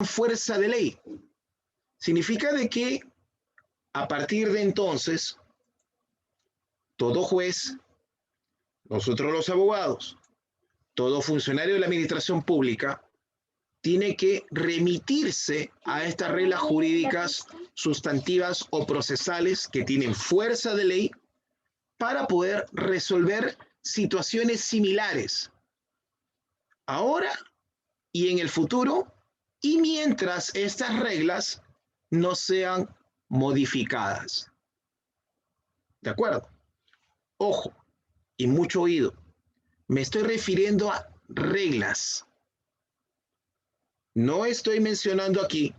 fuerza de ley. Significa de que a partir de entonces, todo juez, nosotros los abogados, todo funcionario de la administración pública, tiene que remitirse a estas reglas jurídicas sustantivas o procesales que tienen fuerza de ley para poder resolver situaciones similares ahora y en el futuro, y mientras estas reglas no sean modificadas. ¿De acuerdo? Ojo y mucho oído. Me estoy refiriendo a reglas. No estoy mencionando aquí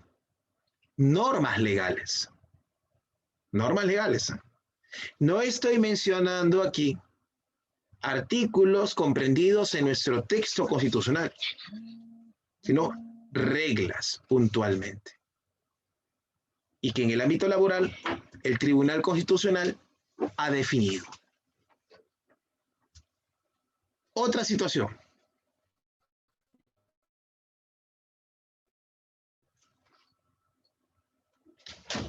normas legales. Normas legales. No estoy mencionando aquí artículos comprendidos en nuestro texto constitucional, sino reglas puntualmente. Y que en el ámbito laboral el Tribunal Constitucional ha definido. Otra situación.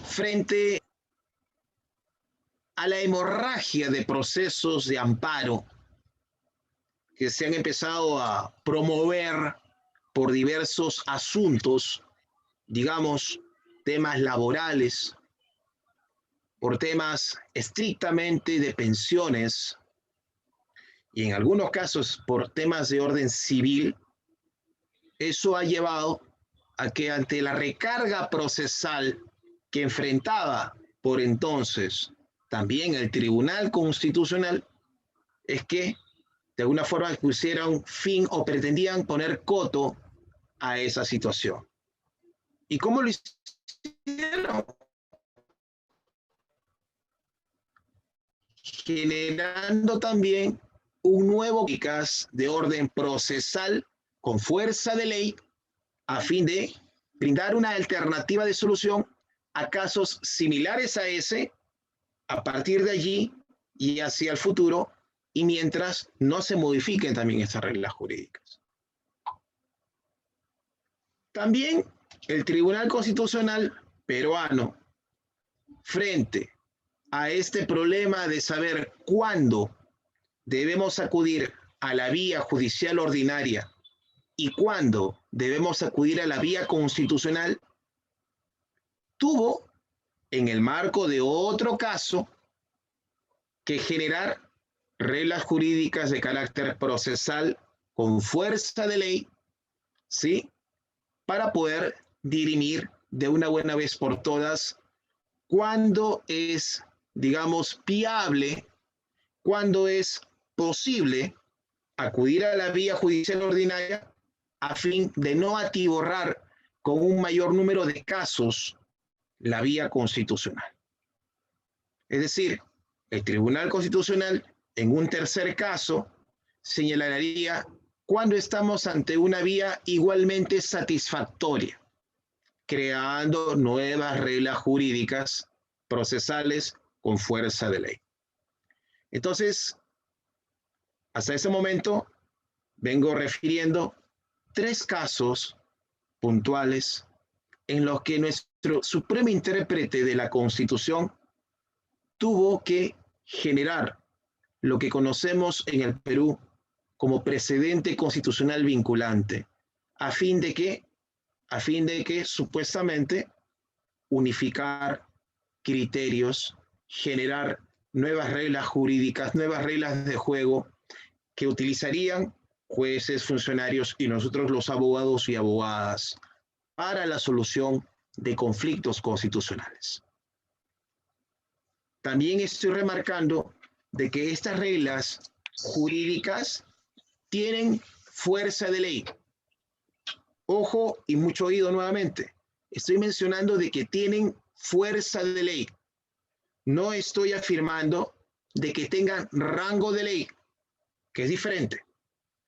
Frente a la hemorragia de procesos de amparo que se han empezado a promover por diversos asuntos, digamos, temas laborales, por temas estrictamente de pensiones y en algunos casos por temas de orden civil, eso ha llevado a que ante la recarga procesal que enfrentaba por entonces también el Tribunal Constitucional, es que de alguna forma pusieron fin o pretendían poner coto a esa situación. ¿Y cómo lo hicieron? Generando también un nuevo de orden procesal con fuerza de ley a fin de brindar una alternativa de solución a casos similares a ese a partir de allí y hacia el futuro, y mientras no se modifiquen también estas reglas jurídicas. También el Tribunal Constitucional peruano, frente a este problema de saber cuándo debemos acudir a la vía judicial ordinaria y cuándo debemos acudir a la vía constitucional, tuvo, en el marco de otro caso, que generar reglas jurídicas de carácter procesal con fuerza de ley, ¿sí? Para poder dirimir de una buena vez por todas cuándo es, digamos, viable, cuándo es posible acudir a la vía judicial ordinaria a fin de no atiborrar con un mayor número de casos la vía constitucional. Es decir, el Tribunal Constitucional, en un tercer caso, señalaría cuando estamos ante una vía igualmente satisfactoria, creando nuevas reglas jurídicas procesales con fuerza de ley. Entonces, hasta ese momento, vengo refiriendo 3 casos puntuales en los que nuestro supremo intérprete de la Constitución tuvo que generar lo que conocemos en el Perú como precedente constitucional vinculante, a fin de que supuestamente unificar criterios, generar nuevas reglas jurídicas, nuevas reglas de juego que utilizarían jueces, funcionarios y nosotros los abogados y abogadas para la solución de conflictos constitucionales. También estoy remarcando de que estas reglas jurídicas tienen fuerza de ley. Ojo y mucho oído nuevamente. Estoy mencionando de que tienen fuerza de ley. No estoy afirmando de que tengan rango de ley, que es diferente,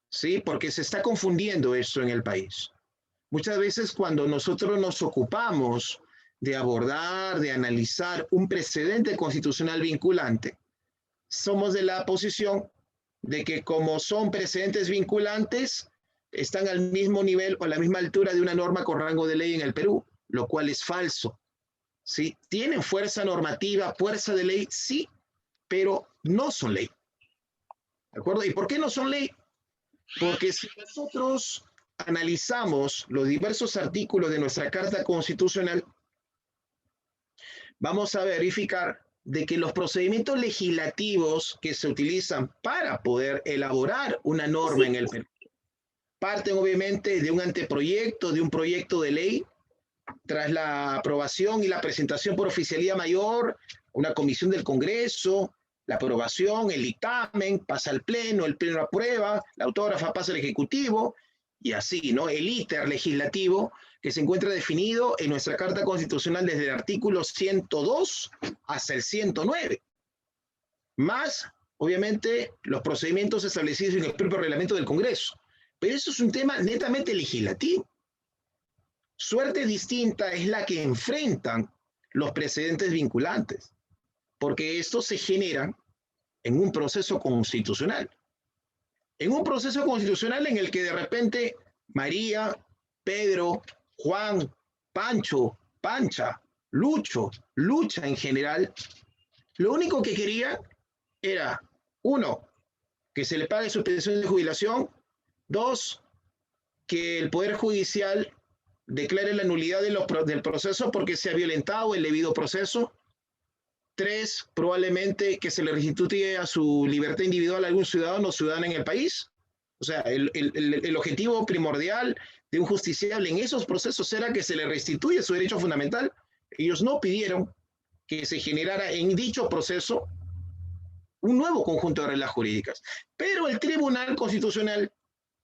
¿sí? Porque se está confundiendo esto en el país. Muchas veces cuando nosotros nos ocupamos de abordar, de analizar un precedente constitucional vinculante, somos de la posición de que como son precedentes vinculantes, están al mismo nivel o a la misma altura de una norma con rango de ley en el Perú, lo cual es falso. ¿Sí? ¿Tienen fuerza normativa, fuerza de ley? Sí, pero no son ley. ¿De acuerdo? ¿Y por qué no son ley? Porque si nosotros analizamos los diversos artículos de nuestra Carta Constitucional, vamos a verificar de que los procedimientos legislativos que se utilizan para poder elaborar una norma en el Perú parten obviamente de un anteproyecto, de un proyecto de ley, tras la aprobación y la presentación por oficialía mayor, una comisión del Congreso, la aprobación, el dictamen, pasa al Pleno, el Pleno aprueba, la autógrafa pasa al Ejecutivo, y así, ¿no? El íter legislativo que se encuentra definido en nuestra Carta Constitucional desde el artículo 102 hasta el 109, más, obviamente, los procedimientos establecidos en el propio reglamento del Congreso. Pero eso es un tema netamente legislativo. Suerte distinta es la que enfrentan los precedentes vinculantes, porque estos se generan en un proceso constitucional. En un proceso constitucional en el que de repente María, Pedro, Juan, Pancho, Pancha, Lucho, Lucha en general, lo único que querían era, uno, que se le pague su pensión de jubilación, dos, que el Poder Judicial declare la nulidad del proceso porque se ha violentado el debido proceso. Tres, probablemente que se le restituya a su libertad individual a algún ciudadano o ciudadana en el país. O sea, el objetivo primordial de un justiciable en esos procesos era que se le restituya su derecho fundamental. Ellos no pidieron que se generara en dicho proceso un nuevo conjunto de reglas jurídicas. Pero el Tribunal Constitucional,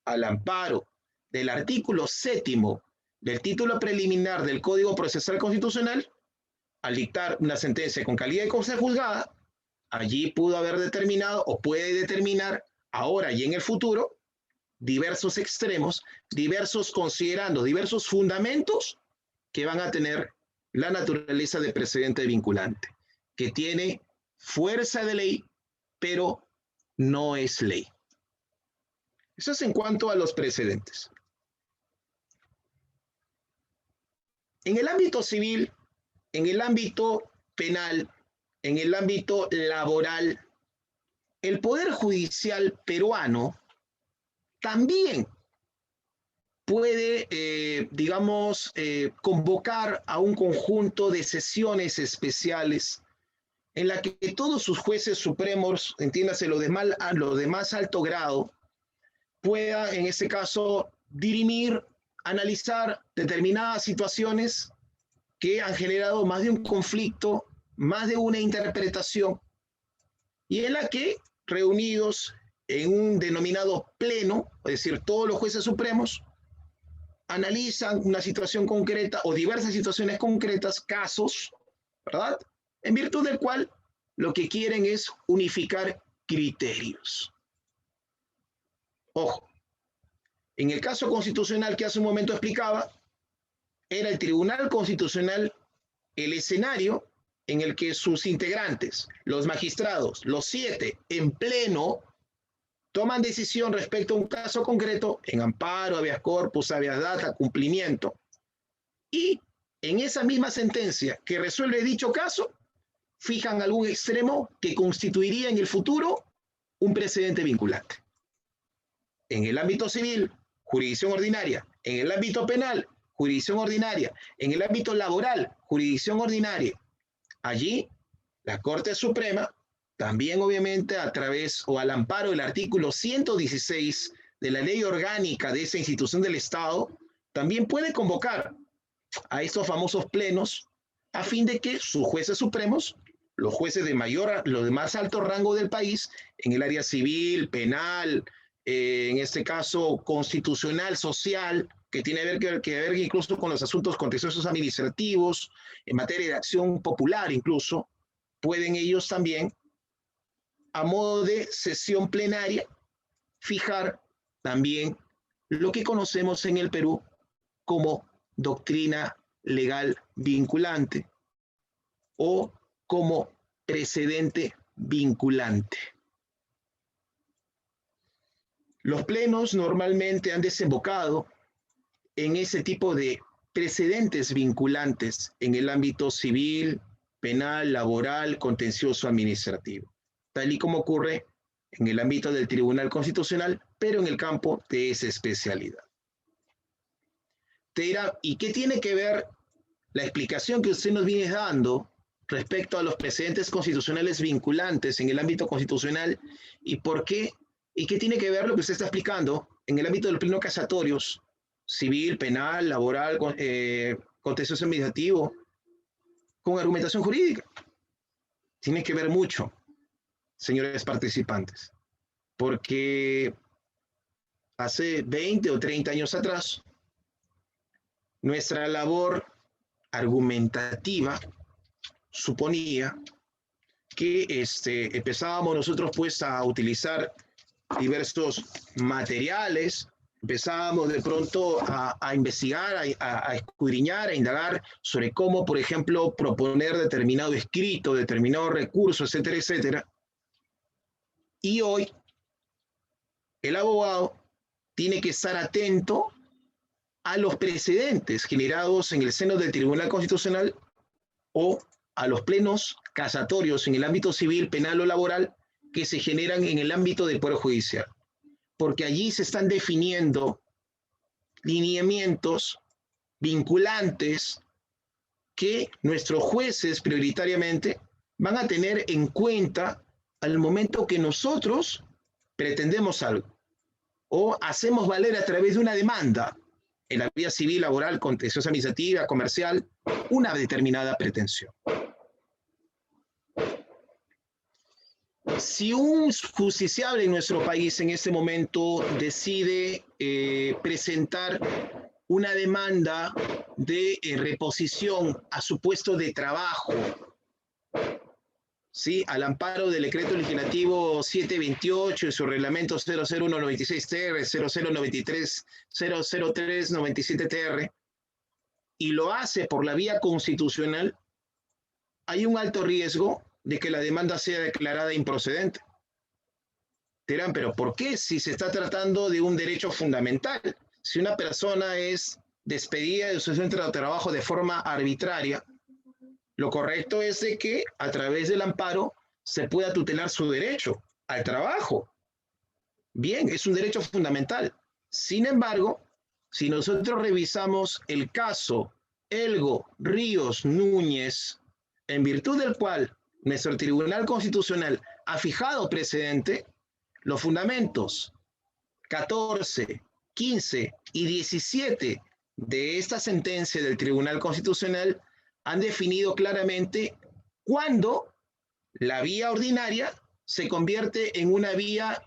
al amparo del artículo 7º del título preliminar del Código Procesal Constitucional, al dictar una sentencia con calidad de cosa juzgada, allí pudo haber determinado o puede determinar ahora y en el futuro diversos extremos, considerando diversos fundamentos que van a tener la naturaleza de precedente vinculante, que tiene fuerza de ley, pero no es ley. Eso es en cuanto a los precedentes. En el ámbito civil, en el ámbito penal, en el ámbito laboral, el Poder Judicial peruano también puede, convocar a un conjunto de sesiones especiales en la que todos sus jueces supremos, entiéndase lo de más alto grado, pueda, en este caso, dirimir, analizar determinadas situaciones que han generado más de un conflicto, más de una interpretación, y en la que, reunidos en un denominado pleno, es decir, todos los jueces supremos, analizan una situación concreta o diversas situaciones concretas, casos, ¿verdad? En virtud del cual lo que quieren es unificar criterios. Ojo, en el caso constitucional que hace un momento explicaba, era el Tribunal Constitucional el escenario en el que sus integrantes, los magistrados, los 7, en pleno, toman decisión respecto a un caso concreto en amparo, habeas corpus, habeas data, cumplimiento. Y en esa misma sentencia que resuelve dicho caso, fijan algún extremo que constituiría en el futuro un precedente vinculante. En el ámbito civil, jurisdicción ordinaria. En el ámbito penal, jurisdicción ordinaria. En el ámbito laboral, jurisdicción ordinaria. Allí, la Corte Suprema, también obviamente a través o al amparo del artículo 116 de la Ley Orgánica de esa institución del Estado, también puede convocar a estos famosos plenos a fin de que sus jueces supremos, los jueces los de más alto rango del país, en el área civil, penal, en este caso constitucional, social, que tiene que ver incluso con los asuntos contenciosos administrativos, en materia de acción popular incluso, pueden ellos también, a modo de sesión plenaria, fijar también lo que conocemos en el Perú como doctrina legal vinculante o como precedente vinculante. Los plenos normalmente han desembocado en ese tipo de precedentes vinculantes en el ámbito civil, penal, laboral, contencioso, administrativo, tal y como ocurre en el ámbito del Tribunal Constitucional, pero en el campo de esa especialidad. Te dirá, ¿y qué tiene que ver la explicación que usted nos viene dando respecto a los precedentes constitucionales vinculantes en el ámbito constitucional y por qué, y qué tiene que ver lo que usted está explicando en el ámbito del pleno casatorios, civil, penal, laboral, contencioso administrativo, con argumentación jurídica? Tiene que ver mucho, señores participantes, porque hace 20 o 30 años atrás, nuestra labor argumentativa suponía que empezábamos nosotros pues a utilizar diversos materiales, empezábamos de pronto a investigar, a escudriñar, a indagar sobre cómo, por ejemplo, proponer determinado escrito, determinado recurso, etcétera, etcétera. Y hoy el abogado tiene que estar atento a los precedentes generados en el seno del Tribunal Constitucional o a los plenos casatorios en el ámbito civil, penal o laboral que se generan en el ámbito del Poder Judicial, porque allí se están definiendo lineamientos vinculantes que nuestros jueces prioritariamente van a tener en cuenta al momento que nosotros pretendemos algo o hacemos valer a través de una demanda en la vía civil, laboral, contenciosa administrativa, comercial, una determinada pretensión. Si un justiciable en nuestro país en este momento decide presentar una demanda de reposición a su puesto de trabajo, ¿sí?, al amparo del decreto legislativo 728 y su reglamento 00196-TR, 003-097-TR, y lo hace por la vía constitucional, hay un alto riesgo de que la demanda sea declarada improcedente. Dirán, pero ¿por qué si se está tratando de un derecho fundamental? Si una persona es despedida de su centro de trabajo de forma arbitraria, lo correcto es de que a través del amparo se pueda tutelar su derecho al trabajo. Bien, es un derecho fundamental. Sin embargo, si nosotros revisamos el caso Elgo Ríos Núñez, en virtud del cual nuestro Tribunal Constitucional ha fijado precedente, los fundamentos 14, 15 y 17 de esta sentencia del Tribunal Constitucional han definido claramente cuándo la vía ordinaria se convierte en una vía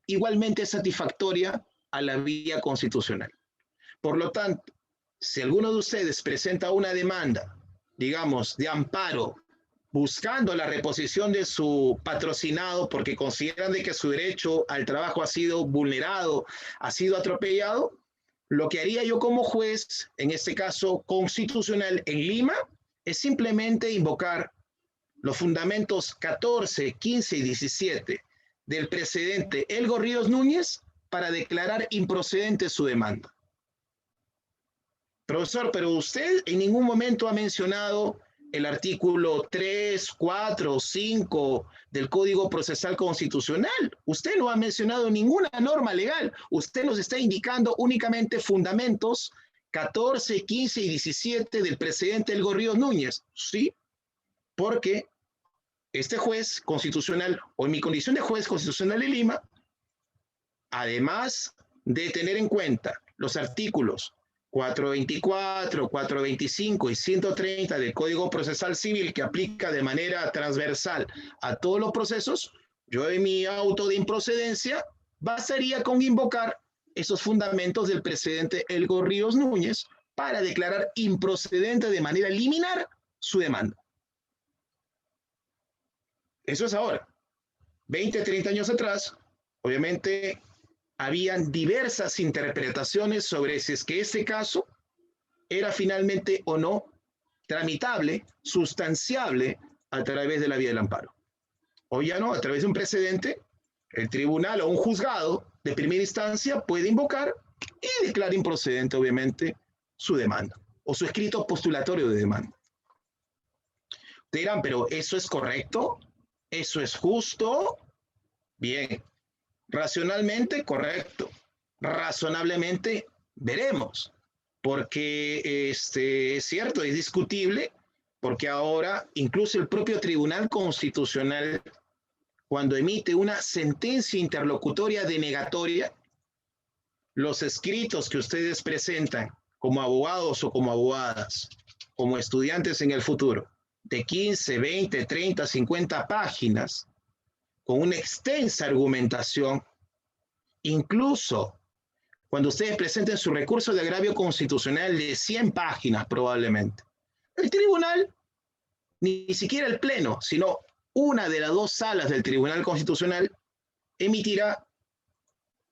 igualmente satisfactoria a la vía constitucional. Por lo tanto, si alguno de ustedes presenta una demanda, digamos, de amparo, buscando la reposición de su patrocinado porque consideran de que su derecho al trabajo ha sido vulnerado, ha sido atropellado, lo que haría yo como juez, en este caso constitucional en Lima, es simplemente invocar los fundamentos 14, 15 y 17 del precedente Elgo Ríos Núñez para declarar improcedente su demanda. Profesor, pero usted en ningún momento ha mencionado el artículo 3, 4, 5 del Código Procesal Constitucional. Usted no ha mencionado ninguna norma legal. Usted nos está indicando únicamente fundamentos 14, 15 y 17 del precedente Elgo Ríos Núñez. Sí, porque este juez constitucional, o en mi condición de juez constitucional en Lima, además de tener en cuenta los artículos 424, 425 y 130 del Código Procesal Civil que aplica de manera transversal a todos los procesos, yo en mi auto de improcedencia bastaría con invocar esos fundamentos del precedente Elgo Ríos Núñez para declarar improcedente de manera liminar su demanda. Eso es ahora. 20, 30 años atrás, obviamente, habían diversas interpretaciones sobre si es que este caso era finalmente o no tramitable, sustanciable a través de la vía del amparo. Hoy ya no, a través de un precedente, el tribunal o un juzgado de primera instancia puede invocar y declara improcedente, obviamente, su demanda o su escrito postulatorio de demanda. Te dirán, pero ¿eso es correcto? ¿Eso es justo? Bien, racionalmente correcto. Razonablemente veremos, porque es cierto, es discutible, porque ahora incluso el propio Tribunal Constitucional, cuando emite una sentencia interlocutoria denegatoria, los escritos que ustedes presentan como abogados o como abogadas, como estudiantes en el futuro, de 15, 20, 30, 50 páginas, con una extensa argumentación, incluso cuando ustedes presenten su recurso de agravio constitucional de 100 páginas probablemente, el tribunal, ni siquiera el pleno, sino una de las dos salas del Tribunal Constitucional, emitirá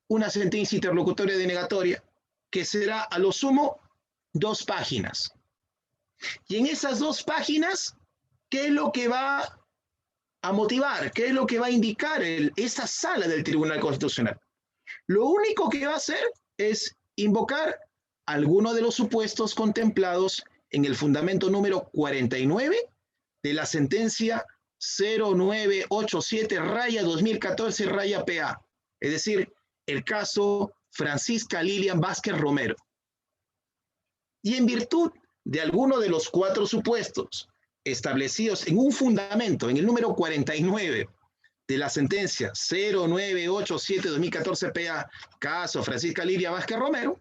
una sentencia interlocutoria denegatoria que será a lo sumo 2 páginas. Y en esas 2 páginas, ¿qué es lo que va a motivar? ¿Qué es lo que va a indicar esa sala del Tribunal Constitucional? Lo único que va a hacer es invocar alguno de los supuestos contemplados en el fundamento número 49 de la sentencia 0987-2014-PA, es decir, el caso Francisca Lilian Vázquez Romero. Y en virtud de alguno de los 4 supuestos establecidos en un fundamento, en el número 49 de la sentencia 0987-2014-PA, caso Francisca Lilia Vázquez Romero,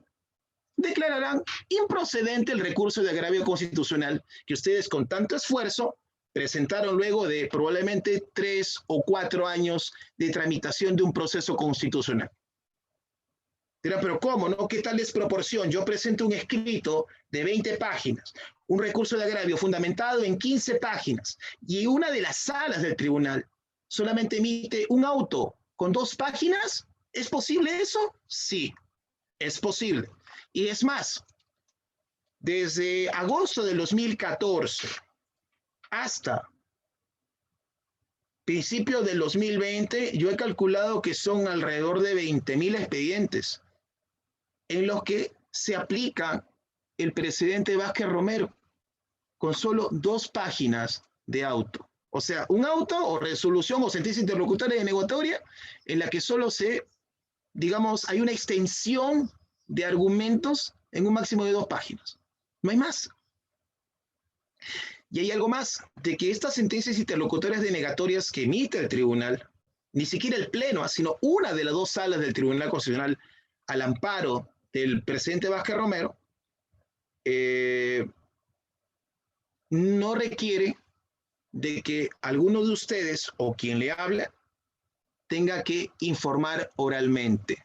declararán improcedente el recurso de agravio constitucional que ustedes con tanto esfuerzo presentaron luego de probablemente 3 o 4 años de tramitación de un proceso constitucional. Dirán, pero ¿cómo? ¿No? ¿Qué tal desproporción? Yo presento un escrito de 20 páginas, un recurso de agravio fundamentado en 15 páginas, y una de las salas del tribunal solamente emite un auto con 2 páginas. ¿Es posible eso? Sí, es posible. Y es más, desde agosto del 2014 hasta principios del 2020, yo he calculado que son alrededor de 20.000 expedientes en los que se aplica el presidente Vázquez Romero con solo 2 páginas de auto. O sea, un auto o resolución o sentencia interlocutoria denegatoria en la que solo digamos, hay una extensión de argumentos en un máximo de 2 páginas. No hay más. Y hay algo más, de que estas sentencias interlocutorias denegatorias que emite el tribunal, ni siquiera el pleno, sino una de las 2 salas del Tribunal Constitucional al amparo del presidente Vázquez Romero, no requiere de que alguno de ustedes o quien le habla tenga que informar oralmente.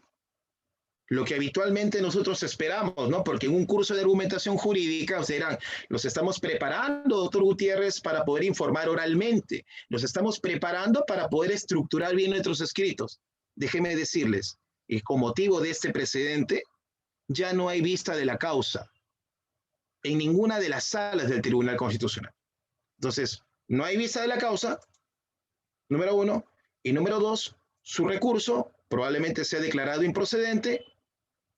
Lo que habitualmente nosotros esperamos, ¿no? Porque en un curso de argumentación jurídica, ustedes dirán, los estamos preparando, doctor Gutiérrez, para poder informar oralmente. Los estamos preparando para poder estructurar bien nuestros escritos. Déjenme decirles, y con motivo de este precedente, ya no hay vista de la causa en ninguna de las salas del Tribunal Constitucional. Entonces, no hay vista de la causa, número 1, y número 2, su recurso probablemente sea declarado improcedente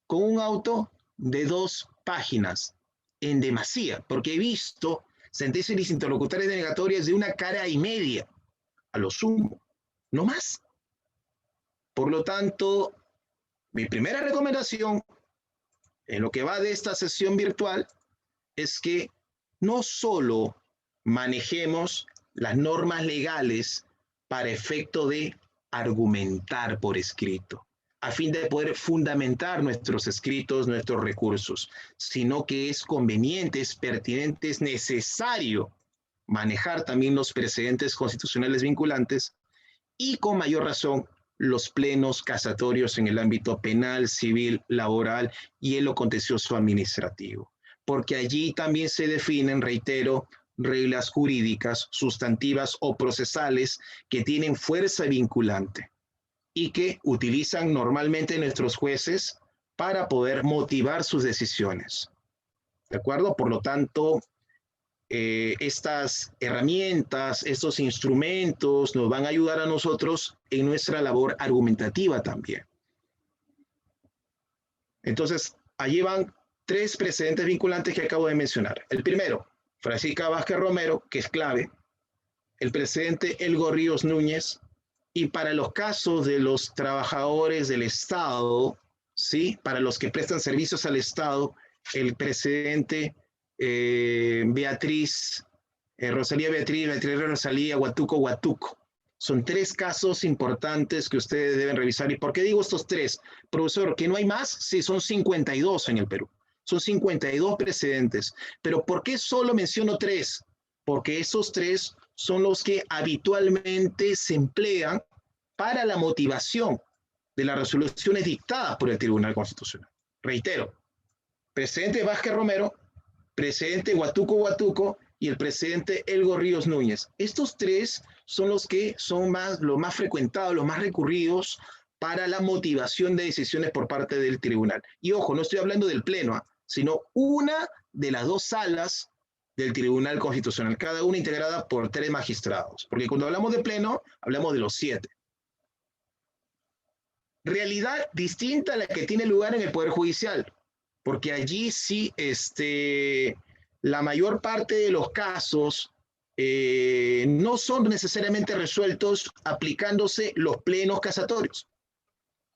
con un auto de 2 páginas, en demasía, porque he visto sentencias interlocutorias denegatorias de 1 cara y media, a lo sumo, no más. Por lo tanto, mi primera recomendación en lo que va de esta sesión virtual es que no solo manejemos las normas legales para efecto de argumentar por escrito, a fin de poder fundamentar nuestros escritos, nuestros recursos, sino que es conveniente, es pertinente, es necesario manejar también los precedentes constitucionales vinculantes y con mayor razón los plenos casatorios en el ámbito penal, civil, laboral y en lo contencioso administrativo, porque allí también se definen, reitero, reglas jurídicas, sustantivas o procesales que tienen fuerza vinculante y que utilizan normalmente nuestros jueces para poder motivar sus decisiones. ¿De acuerdo? Por lo tanto, estas herramientas, estos instrumentos nos van a ayudar a nosotros en nuestra labor argumentativa también. Entonces, allí van 3 precedentes vinculantes que acabo de mencionar. El primero, Francisca Vázquez Romero, que es clave. El precedente Elgo Ríos Núñez. Y para los casos de los trabajadores del Estado, ¿sí? Para los que prestan servicios al Estado, el precedente Rosalía Beatriz Rosalía, Huatuco. Son 3 casos importantes que ustedes deben revisar. ¿Y por qué digo estos 3? Profesor, ¿que no hay más? Sí, son 52 en el Perú. Son 52 precedentes. Pero ¿por qué solo menciono 3? Porque esos 3 son los que habitualmente se emplean para la motivación de las resoluciones dictadas por el Tribunal Constitucional. Reitero, precedente Vázquez Romero, precedente Huatuco y el precedente Elgo Ríos Núñez. Estos 3 son los que son los más frecuentados, los más recurridos para la motivación de decisiones por parte del tribunal. Y ojo, no estoy hablando del pleno, sino una de las 2 salas del Tribunal Constitucional, cada una integrada por 3 magistrados. Porque cuando hablamos de pleno, hablamos de los 7. Realidad distinta a la que tiene lugar en el Poder Judicial, porque allí sí la mayor parte de los casos no son necesariamente resueltos aplicándose los plenos casatorios.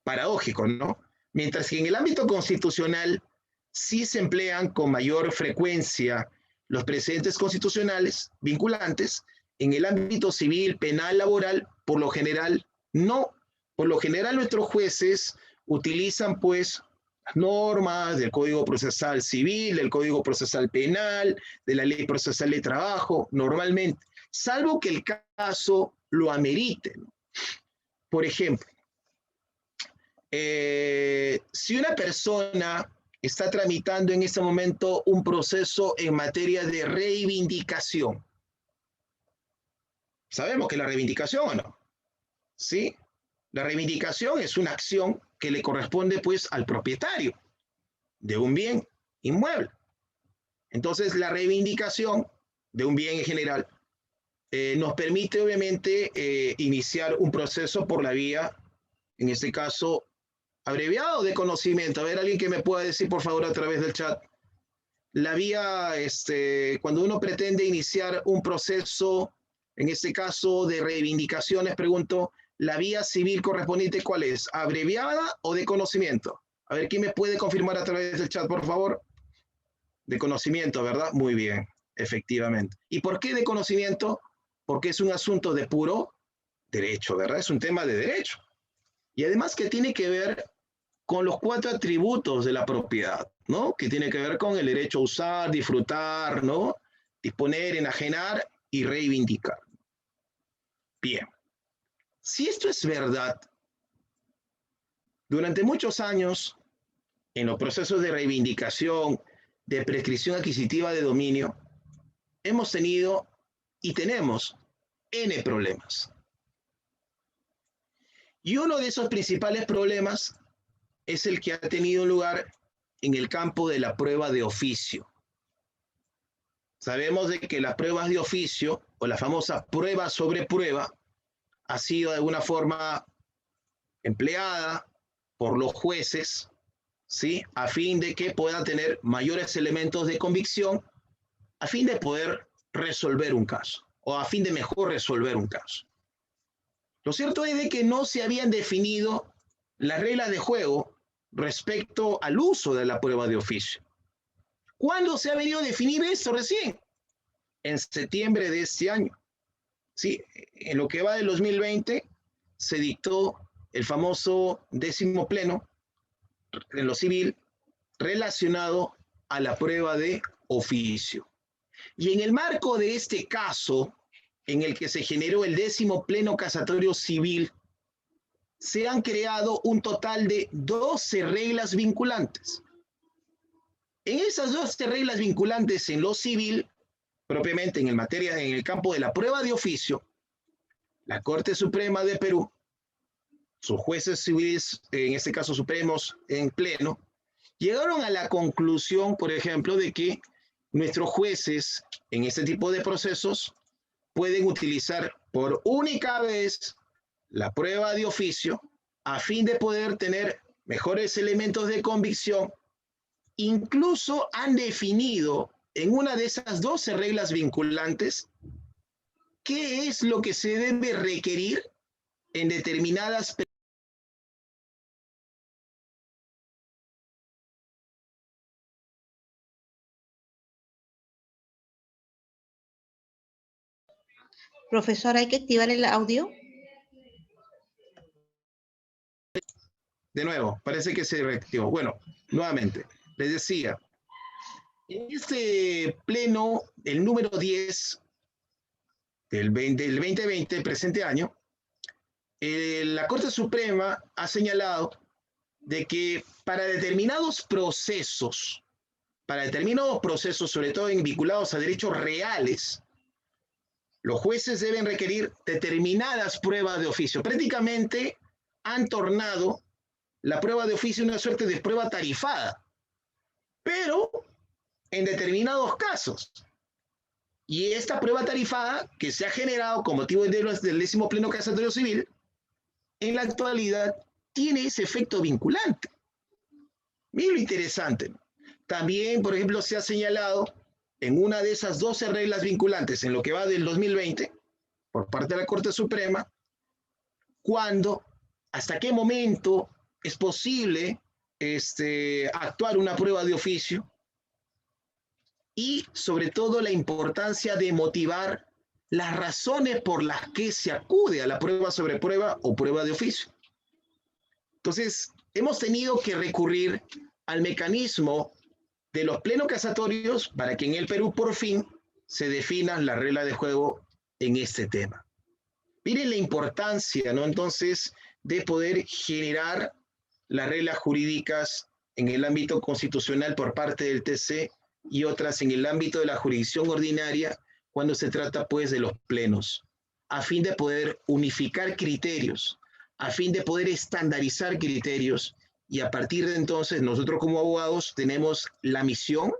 Paradójico, ¿no? Mientras que en el ámbito constitucional sí se emplean con mayor frecuencia los precedentes constitucionales vinculantes, en el ámbito civil, penal, laboral, por lo general no. Por lo general nuestros jueces utilizan pues normas del Código Procesal Civil, del Código Procesal Penal, de la Ley Procesal de Trabajo, normalmente, salvo que el caso lo amerite, ¿no? Por ejemplo, si una persona está tramitando en este momento un proceso en materia de reivindicación, ¿sabemos que la reivindicación o no? ¿Sí? La reivindicación es una acción que le corresponde pues al propietario de un bien inmueble. Entonces la reivindicación de un bien en general nos permite obviamente iniciar un proceso por la vía, en este caso, abreviado de conocimiento. A ver, alguien que me pueda decir por favor a través del chat. La vía, cuando uno pretende iniciar un proceso, en este caso de reivindicaciones, pregunto, ¿la vía civil correspondiente cuál es? ¿Abreviada o de conocimiento? A ver, ¿quién me puede confirmar a través del chat, por favor? De conocimiento, ¿verdad? Muy bien, efectivamente. ¿Y por qué de conocimiento? Porque es un asunto de puro derecho, ¿verdad? Es un tema de derecho. Y además que tiene que ver con los 4 atributos de la propiedad, ¿no? Que tiene que ver con el derecho a usar, disfrutar, ¿no? Disponer, enajenar y reivindicar. Bien. Si esto es verdad, durante muchos años, en los procesos de reivindicación, de prescripción adquisitiva de dominio, hemos tenido y tenemos N problemas. Y uno de esos principales problemas es el que ha tenido lugar en el campo de la prueba de oficio. Sabemos de que las pruebas de oficio, o la famosa prueba sobre prueba, ha sido de alguna forma empleada por los jueces, ¿sí? A fin de que puedan tener mayores elementos de convicción, a fin de poder resolver un caso, o a fin de mejor resolver un caso. Lo cierto es de que no se habían definido las reglas de juego respecto al uso de la prueba de oficio. ¿Cuándo se ha venido a definir esto recién? En septiembre de este año. Sí, en lo que va del 2020 se dictó el famoso 10º pleno en lo civil relacionado a la prueba de oficio. Y en el marco de este caso, en el que se generó el 10º pleno casatorio civil, se han creado un total de 12 reglas vinculantes. En esas 12 reglas vinculantes en lo civil, propiamente en el campo de la prueba de oficio, la Corte Suprema de Perú, sus jueces civiles, en este caso supremos en pleno, llegaron a la conclusión, por ejemplo, de que nuestros jueces en este tipo de procesos pueden utilizar por única vez la prueba de oficio a fin de poder tener mejores elementos de convicción, incluso han definido en una de esas 12 reglas vinculantes qué es lo que se debe requerir en determinadas. Profesor, ¿hay que activar el audio? De nuevo, parece que se reactivó. Bueno, nuevamente, les decía, en este pleno, el número 10 del 2020, el presente año, la Corte Suprema ha señalado de que para determinados procesos, sobre todo vinculados a derechos reales, los jueces deben requerir determinadas pruebas de oficio. Prácticamente han tornado la prueba de oficio una suerte de prueba tarifada, pero en determinados casos. Y esta prueba tarifada que se ha generado con motivo del 10º Pleno Casatorio Civil, en la actualidad tiene ese efecto vinculante. Miren lo interesante. También, por ejemplo, se ha señalado en una de esas 12 reglas vinculantes en lo que va del 2020, por parte de la Corte Suprema, hasta qué momento es posible actuar una prueba de oficio y, sobre todo, la importancia de motivar las razones por las que se acude a la prueba sobre prueba o prueba de oficio. Entonces, hemos tenido que recurrir al mecanismo de los plenos casatorios para que en el Perú por fin se definan las reglas de juego en este tema. Miren la importancia, ¿no? Entonces, de poder generar las reglas jurídicas en el ámbito constitucional por parte del TC y otras en el ámbito de la jurisdicción ordinaria cuando se trata, pues, de los plenos, a fin de poder unificar criterios, a fin de poder estandarizar criterios, y a partir de entonces nosotros como abogados tenemos la misión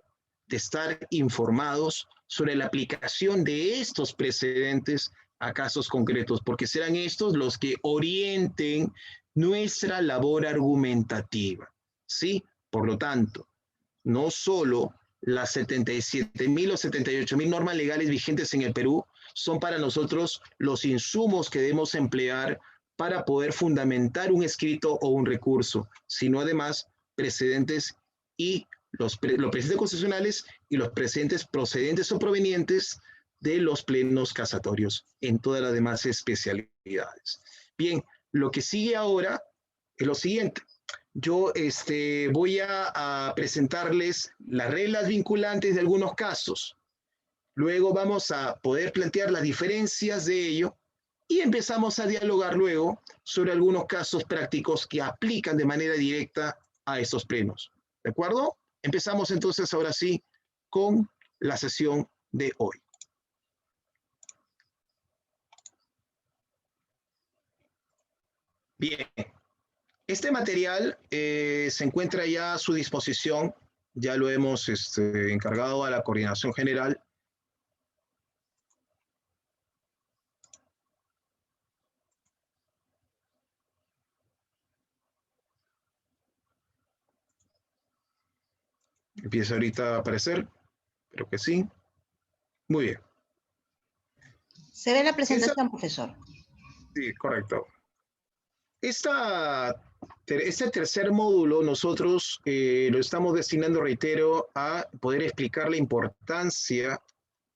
de estar informados sobre la aplicación de estos precedentes a casos concretos, porque serán estos los que orienten nuestra labor argumentativa, ¿sí? Por lo tanto, no solo las 77.000 o 78.000 normas legales vigentes en el Perú son para nosotros los insumos que debemos emplear para poder fundamentar un escrito o un recurso, sino además precedentes y los precedentes constitucionales y los precedentes procedentes o provenientes de los plenos casatorios en todas las demás especialidades. Bien, lo que sigue ahora es lo siguiente. Yo voy a presentarles las reglas vinculantes de algunos casos. Luego vamos a poder plantear las diferencias de ello y empezamos a dialogar luego sobre algunos casos prácticos que aplican de manera directa a estos plenos. ¿De acuerdo? Empezamos entonces ahora sí con la sesión de hoy. Bien, este material se encuentra ya a su disposición, ya lo hemos encargado a la Coordinación General. Empieza ahorita a aparecer, creo que sí. Muy bien. Se ve la presentación, profesor. Sí, correcto. Este tercer módulo nosotros lo estamos destinando, reitero, a poder explicar la importancia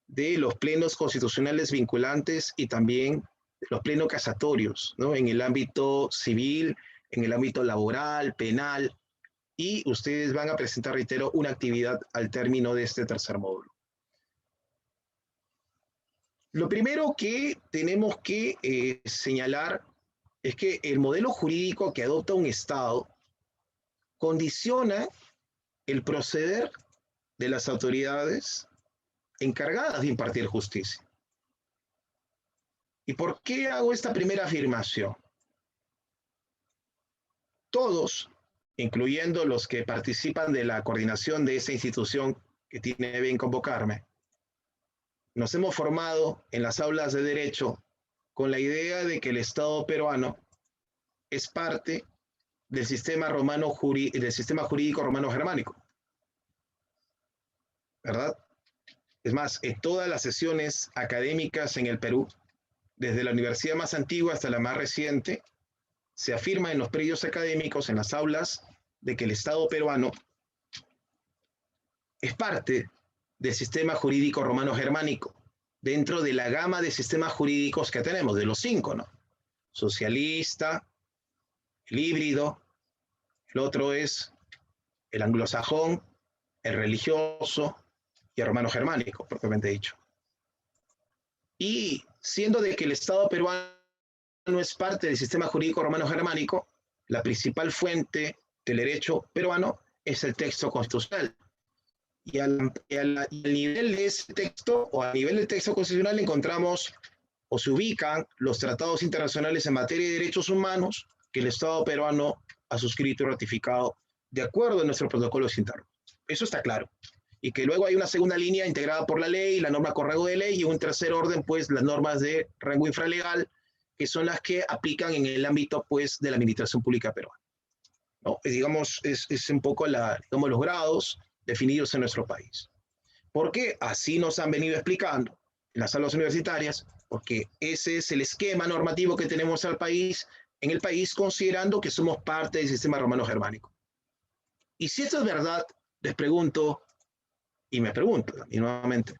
de los plenos constitucionales vinculantes y también los plenos casatorios, ¿no? En el ámbito civil, en el ámbito laboral, penal, y ustedes van a presentar, reitero, una actividad al término de este tercer módulo. Lo primero que tenemos que señalar es que el modelo jurídico que adopta un Estado condiciona el proceder de las autoridades encargadas de impartir justicia. ¿Y por qué hago esta primera afirmación? Todos, incluyendo los que participan de la coordinación de esa institución que tiene bien convocarme, nos hemos formado en las aulas de Derecho con la idea de que el Estado peruano es parte del sistema jurídico romano-germánico, ¿verdad? Es más, en todas las sesiones académicas en el Perú, desde la universidad más antigua hasta la más reciente, se afirma en los predios académicos, en las aulas, de que el Estado peruano es parte del sistema jurídico romano-germánico, dentro de la gama de sistemas jurídicos que tenemos, de los 5, ¿no? Socialista, el híbrido, el otro es el anglosajón, el religioso y el romano-germánico, propiamente dicho. Y siendo de que el Estado peruano es parte del sistema jurídico romano-germánico, la principal fuente del derecho peruano es el texto constitucional. Y al nivel de ese texto, o a nivel del texto constitucional, encontramos o se ubican los tratados internacionales en materia de derechos humanos que el Estado peruano ha suscrito y ratificado de acuerdo a nuestros protocolos internos. Eso está claro. Y que luego hay una segunda línea integrada por la ley, la norma con rango de ley, y un tercer orden, pues las normas de rango infralegal, que son las que aplican en el ámbito, pues, de la administración pública peruana, ¿no? Digamos, es un poco digamos, los grados definidos en nuestro país. Porque así nos han venido explicando en las aulas universitarias, porque ese es el esquema normativo que tenemos en el país, considerando que somos parte del sistema romano-germánico. Y si esto es verdad, les pregunto, y me pregunto y nuevamente,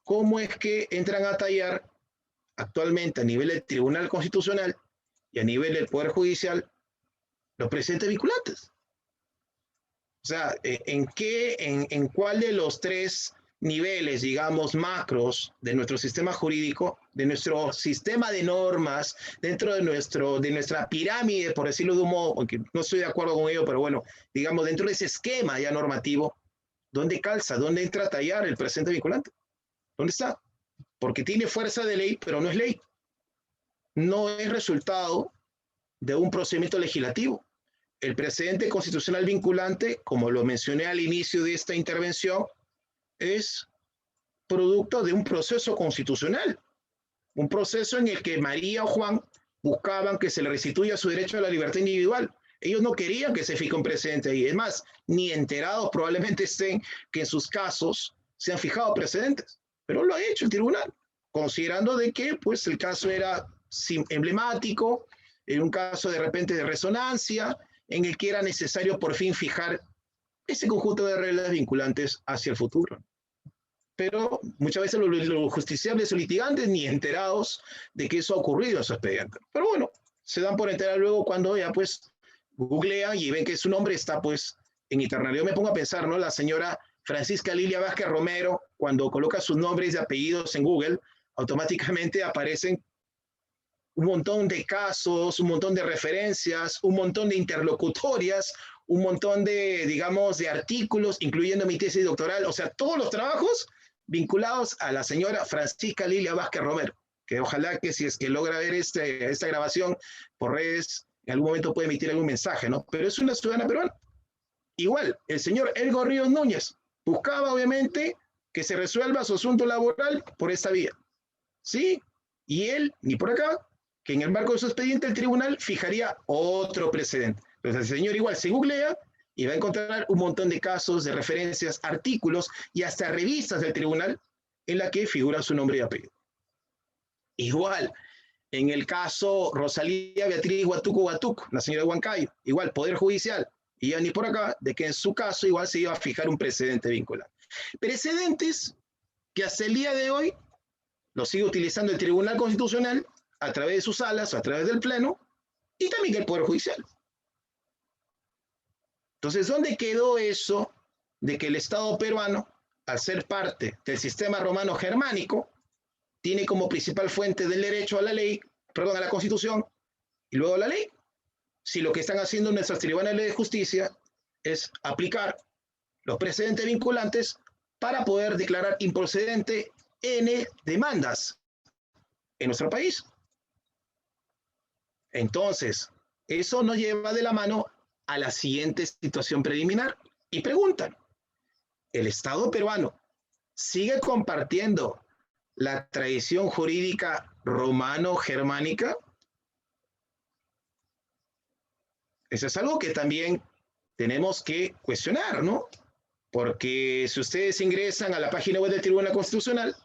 ¿cómo es que entran a tallar actualmente a nivel del Tribunal Constitucional y a nivel del Poder Judicial los precedentes vinculantes? O sea, ¿en cuál de los tres niveles, digamos, macros de nuestro sistema jurídico, de nuestro sistema de normas, dentro de nuestra pirámide, por decirlo de un modo, aunque no estoy de acuerdo con ello, pero bueno, digamos, dentro de ese esquema ya normativo, ¿dónde calza? ¿Dónde entra a tallar el precedente vinculante? ¿Dónde está? Porque tiene fuerza de ley, pero no es ley. No es resultado de un procedimiento legislativo. El precedente constitucional vinculante, como lo mencioné al inicio de esta intervención, es producto de un proceso constitucional, un proceso en el que María o Juan buscaban que se le restituya su derecho a la libertad individual. Ellos no querían que se fije un precedente ahí. Es más, ni enterados probablemente estén que en sus casos se han fijado precedentes, pero lo ha hecho el tribunal, considerando de que pues, el caso era emblemático, en un caso de repente de resonancia, en el que era necesario por fin fijar ese conjunto de reglas vinculantes hacia el futuro. Pero muchas veces los justiciables o litigantes ni enterados de que eso ha ocurrido en su expediente. Pero bueno, se dan por enterar luego cuando ya pues googlean y ven que su nombre está pues en internet. Yo me pongo a pensar, ¿no? La señora Francisca Lilia Vázquez Romero, cuando coloca sus nombres y apellidos en Google, automáticamente aparecen un montón de casos, un montón de referencias, un montón de interlocutorias, un montón de, digamos, de artículos, incluyendo mi tesis doctoral, o sea, todos los trabajos vinculados a la señora Francisca Lilia Vázquez Romero, que ojalá que si es que logra ver esta grabación por redes, en algún momento puede emitir algún mensaje, ¿no? Pero es una ciudadana peruana. Igual, el señor Elgo Ríos Núñez buscaba, obviamente, que se resuelva su asunto laboral por esta vía, ¿sí? Y él, ni por acá, que en el marco de su expediente el tribunal fijaría otro precedente. Entonces el señor igual se googlea y va a encontrar un montón de casos, de referencias, artículos y hasta revistas del tribunal en la que figura su nombre y apellido. Igual, en el caso Rosalía Beatriz Huatuco Huatuco, la señora Huancayo, igual, Poder Judicial, y ya ni por acá, de que en su caso igual se iba a fijar un precedente vinculante. Precedentes que hasta el día de hoy lo sigue utilizando el Tribunal Constitucional a través de sus salas, a través del Pleno, y también el Poder Judicial. Entonces, ¿dónde quedó eso de que el Estado peruano, al ser parte del sistema romano germánico, tiene como principal fuente del derecho a la ley, perdón, a la Constitución, y luego la ley? Si lo que están haciendo nuestros tribunales de justicia es aplicar los precedentes vinculantes para poder declarar improcedente N demandas en nuestro país. Entonces, eso nos lleva de la mano a la siguiente situación preliminar y preguntan, ¿el Estado peruano sigue compartiendo la tradición jurídica romano-germánica? Eso es algo que también tenemos que cuestionar, ¿no? Porque si ustedes ingresan a la página web del Tribunal Constitucional,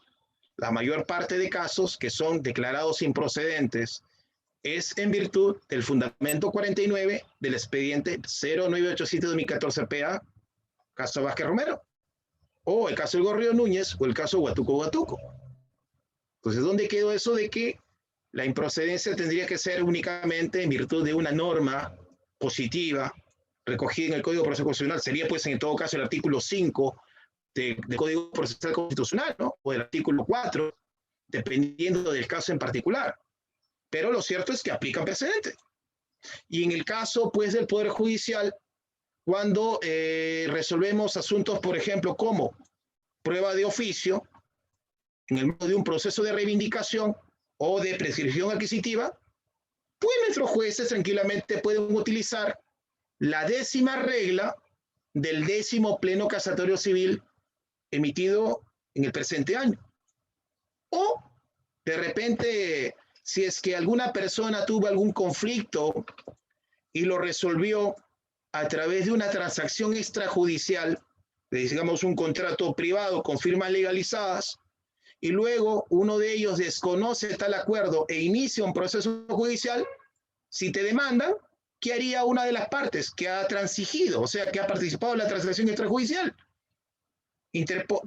la mayor parte de casos que son declarados improcedentes es en virtud del fundamento 49 del expediente 0987-2014-PA, caso Vázquez Romero, o el caso del Gorrio Núñez, o el caso Huatuco. Entonces, ¿dónde quedó eso de que la improcedencia tendría que ser únicamente en virtud de una norma positiva recogida en el Código Procesal Constitucional? Sería, pues, en todo caso, el artículo 5 del Código Procesal Constitucional, ¿no? O el artículo 4, dependiendo del caso en particular. Pero lo cierto es que aplican precedentes. Y en el caso, pues, del Poder Judicial, cuando resolvemos asuntos, por ejemplo, como prueba de oficio, en el modo de un proceso de reivindicación o de prescripción adquisitiva, pues nuestros jueces tranquilamente pueden utilizar la 10ª regla del 10º Pleno Casatorio Civil emitido en el presente año. O, de repente, si es que alguna persona tuvo algún conflicto y lo resolvió a través de una transacción extrajudicial, digamos un contrato privado con firmas legalizadas, y luego uno de ellos desconoce tal acuerdo e inicia un proceso judicial, si te demandan, ¿qué haría una de las partes que ha transigido, o sea, que ha participado en la transacción extrajudicial?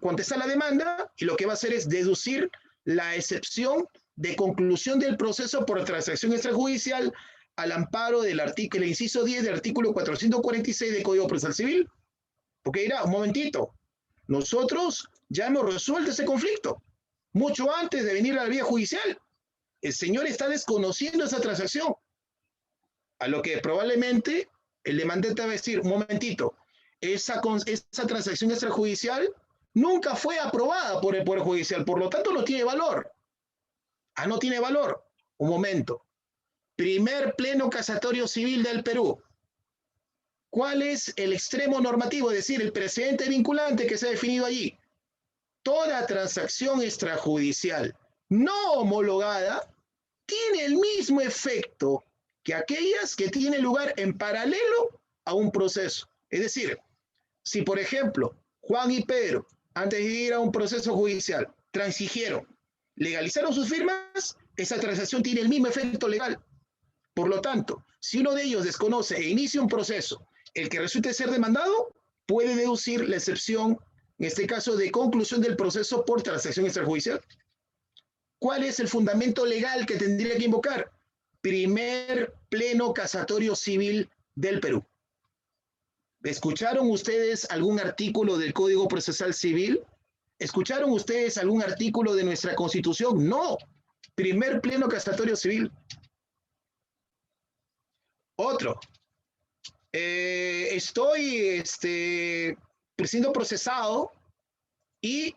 Contesta la demanda y lo que va a hacer es deducir la excepción de conclusión del proceso por transacción extrajudicial al amparo del artículo, el inciso 10 del artículo 446 del Código Procesal Civil. Porque dirá, un momentito, nosotros ya hemos resuelto ese conflicto, mucho antes de venir a la vía judicial. El señor está desconociendo esa transacción. A lo que probablemente el demandante va a decir, un momentito, esa transacción extrajudicial nunca fue aprobada por el Poder Judicial, por lo tanto no tiene valor. Ah, no tiene valor. Un momento. Primer Pleno Casatorio Civil del Perú. ¿Cuál es el extremo normativo? Es decir, el precedente vinculante que se ha definido allí. Toda transacción extrajudicial no homologada tiene el mismo efecto que aquellas que tienen lugar en paralelo a un proceso. Es decir, si por ejemplo Juan y Pedro, antes de ir a un proceso judicial, transigieron, legalizaron sus firmas, esa transacción tiene el mismo efecto legal. Por lo tanto, si uno de ellos desconoce e inicia un proceso, el que resulte ser demandado puede deducir la excepción, en este caso, de conclusión del proceso por transacción extrajudicial. ¿Cuál es el fundamento legal que tendría que invocar? Primer Pleno Casatorio Civil del Perú. ¿Escucharon ustedes algún artículo del Código Procesal Civil? ¿Escucharon ustedes algún artículo de nuestra Constitución? No. Primer Pleno Casatorio Civil. Otro. Estoy siendo procesado y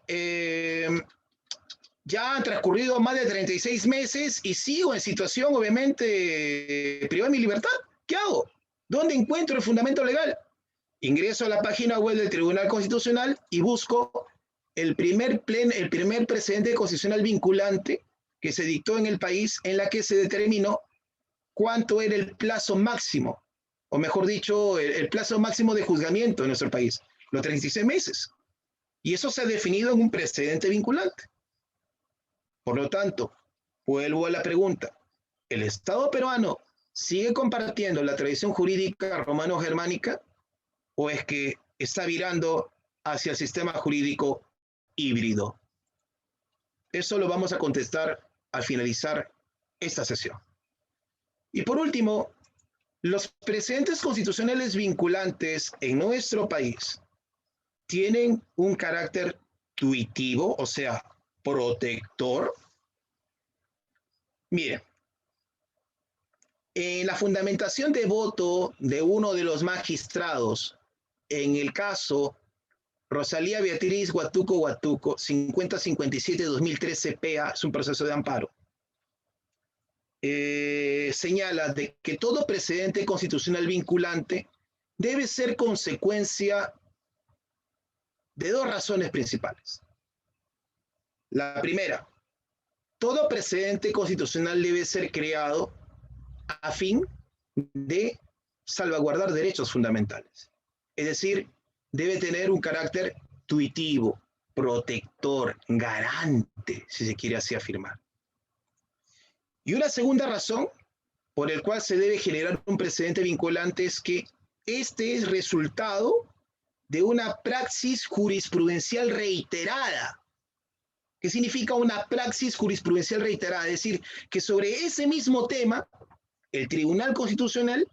ya han transcurrido más de 36 meses y sigo en situación, obviamente, privada de mi libertad. ¿Qué hago? ¿Dónde encuentro el fundamento legal? Ingreso a la página web del Tribunal Constitucional y busco el primer precedente constitucional vinculante que se dictó en el país, en la que se determinó cuánto era el plazo máximo, o mejor dicho, el plazo máximo de juzgamiento en nuestro país, los 36 meses. Y eso se ha definido en un precedente vinculante. Por lo tanto, vuelvo a la pregunta, ¿el Estado peruano sigue compartiendo la tradición jurídica romano-germánica o es que está virando hacia el sistema jurídico híbrido? Eso lo vamos a contestar al finalizar esta sesión. Y por último, los precedentes constitucionales vinculantes en nuestro país tienen un carácter tuitivo, o sea, protector. Miren, en la fundamentación de voto de uno de los magistrados, en el caso Rosalía Beatriz Huatuco, 5057-2013 PA, es un proceso de amparo, señala de que todo precedente constitucional vinculante debe ser consecuencia de dos razones principales. La primera, todo precedente constitucional debe ser creado a fin de salvaguardar derechos fundamentales. Es decir, debe tener un carácter tuitivo, protector, garante, si se quiere así afirmar. Y una segunda razón por el cual se debe generar un precedente vinculante es que este es resultado de una praxis jurisprudencial reiterada. ¿Qué significa una praxis jurisprudencial reiterada? Es decir, que sobre ese mismo tema, el Tribunal Constitucional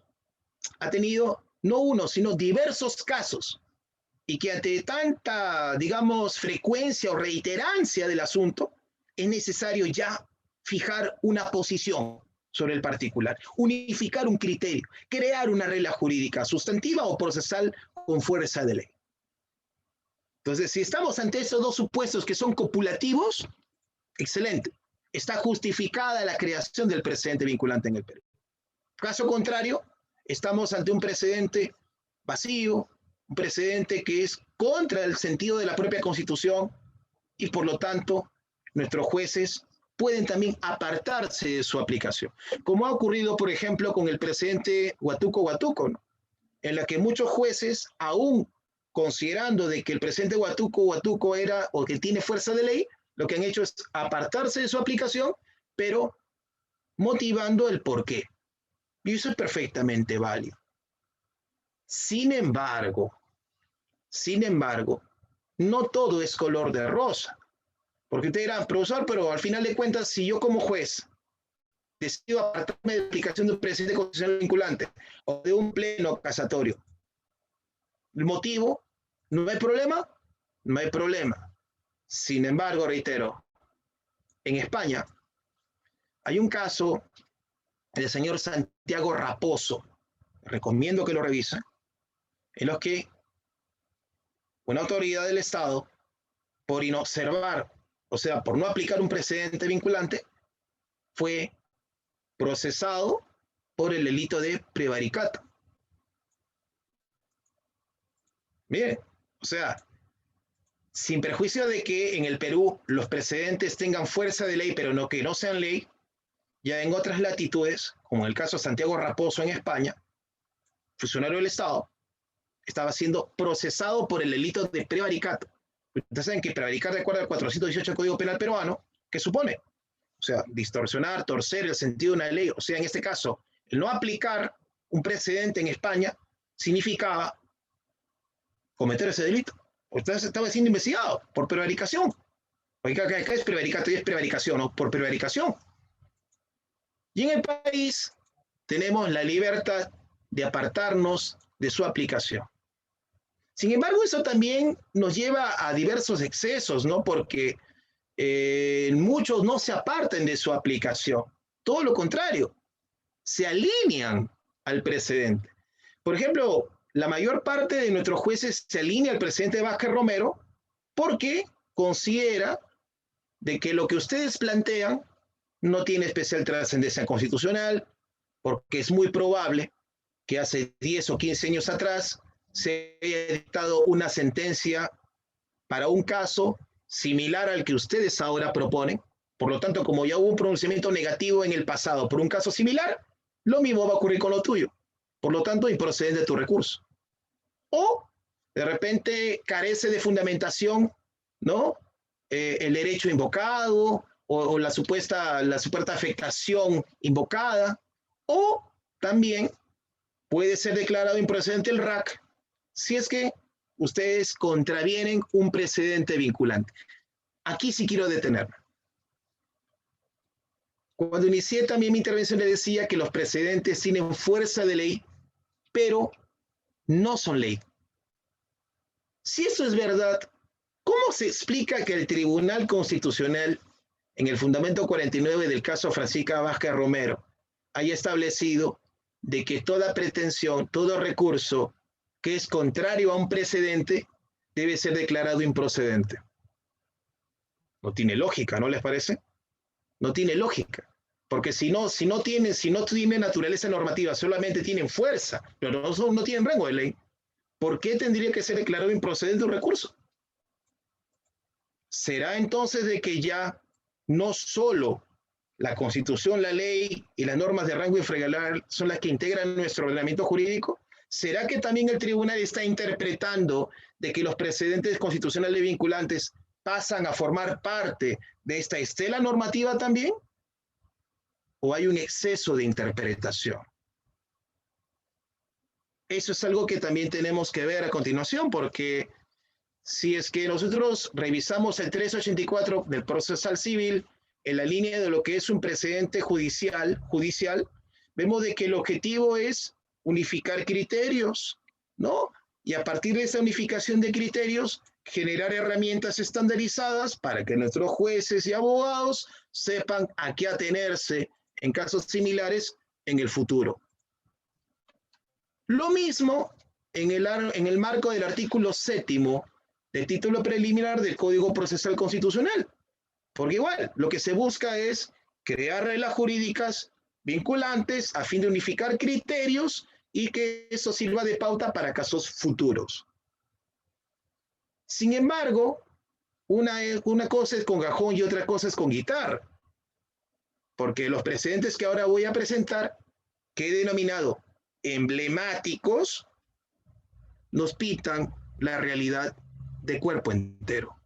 ha tenido no uno, sino diversos casos, y que ante tanta, digamos, frecuencia o reiterancia del asunto, es necesario ya fijar una posición sobre el particular, unificar un criterio, crear una regla jurídica sustantiva o procesal con fuerza de ley. Entonces, si estamos ante esos dos supuestos que son copulativos, excelente. Está justificada la creación del precedente vinculante en el Perú. Caso contrario, estamos ante un precedente vacío, un precedente que es contra el sentido de la propia Constitución y por lo tanto nuestros jueces pueden también apartarse de su aplicación. Como ha ocurrido, por ejemplo, con el precedente Huatuco-Huatuco, ¿no? En la que muchos jueces, aún considerando de que el precedente Huatuco-Huatuco era o que tiene fuerza de ley, lo que han hecho es apartarse de su aplicación, pero motivando el porqué. Y eso es perfectamente válido. Sin embargo, no todo es color de rosa. Porque usted dirá, profesor, pero al final de cuentas, si yo como juez decido apartarme de la aplicación de un precedente constitucional vinculante o de un pleno casatorio, ¿el motivo? ¿No hay problema? No hay problema. Sin embargo, reitero, en España hay un caso del señor Santiago Raposo, recomiendo que lo revisen, en los que una autoridad del Estado, por inobservar, o sea, por no aplicar un precedente vinculante, fue procesado por el delito de prevaricato. Miren, o sea, sin perjuicio de que en el Perú los precedentes tengan fuerza de ley, pero no que no sean ley, ya en otras latitudes, como en el caso de Santiago Raposo en España, funcionario del Estado, estaba siendo procesado por el delito de prevaricato. Ustedes saben que prevaricar, de acuerdo al 418 del Código Penal peruano, ¿qué supone? O sea, distorsionar, torcer el sentido de una ley. O sea, en este caso, el no aplicar un precedente en España significaba cometer ese delito. Usted estaba siendo investigado por prevaricación. Oiga, acá es prevaricato y es prevaricación, ¿no? Por prevaricación. Y en el país tenemos la libertad de apartarnos de su aplicación. Sin embargo, eso también nos lleva a diversos excesos, ¿no? Porque muchos no se apartan de su aplicación. Todo lo contrario, se alinean al precedente. Por ejemplo, la mayor parte de nuestros jueces se alinea al precedente de Vázquez Romero porque considera de que lo que ustedes plantean no tiene especial trascendencia constitucional, porque es muy probable que hace 10 o 15 años atrás se haya dictado una sentencia para un caso similar al que ustedes ahora proponen. Por lo tanto, como ya hubo un pronunciamiento negativo en el pasado por un caso similar, lo mismo va a ocurrir con lo tuyo. Por lo tanto, improcedente tu recurso. O de repente carece de fundamentación, ¿no? El derecho invocado o la supuesta afectación invocada, o también puede ser declarado improcedente el RAC si es que ustedes contravienen un precedente vinculante. Aquí sí quiero detenerme. Cuando inicié también mi intervención le decía que los precedentes tienen fuerza de ley, pero no son ley. Si eso es verdad, ¿cómo se explica que el Tribunal Constitucional, en el fundamento 49 del caso Francisca Vázquez Romero, haya establecido de que toda pretensión, todo recurso que es contrario a un precedente debe ser declarado improcedente? No tiene lógica, ¿no les parece? No tiene lógica. Porque si no tiene naturaleza normativa, solamente tienen fuerza, pero no tienen rango de ley, ¿por qué tendría que ser declarado improcedente un recurso? ¿Será entonces de que ya no solo la Constitución, la ley y las normas de rango infralegal son las que integran nuestro ordenamiento jurídico? ¿Será que también el tribunal está interpretando de que los precedentes constitucionales vinculantes pasan a formar parte de esta estela normativa también? ¿O hay un exceso de interpretación? Eso es algo que también tenemos que ver a continuación, porque si es que nosotros revisamos el 384 del procesal civil en la línea de lo que es un precedente judicial, vemos de que el objetivo es unificar criterios, ¿no? Y a partir de esa unificación de criterios, generar herramientas estandarizadas para que nuestros jueces y abogados sepan a qué atenerse en casos similares en el futuro. Lo mismo en el marco del artículo 7º del título preliminar del Código Procesal Constitucional, porque igual lo que se busca es crear reglas jurídicas vinculantes a fin de unificar criterios y que eso sirva de pauta para casos futuros. Sin embargo, una cosa es con cajón y otra cosa es con guitarra, porque los precedentes que ahora voy a presentar, que he denominado emblemáticos, nos pintan la realidad de cuerpo entero.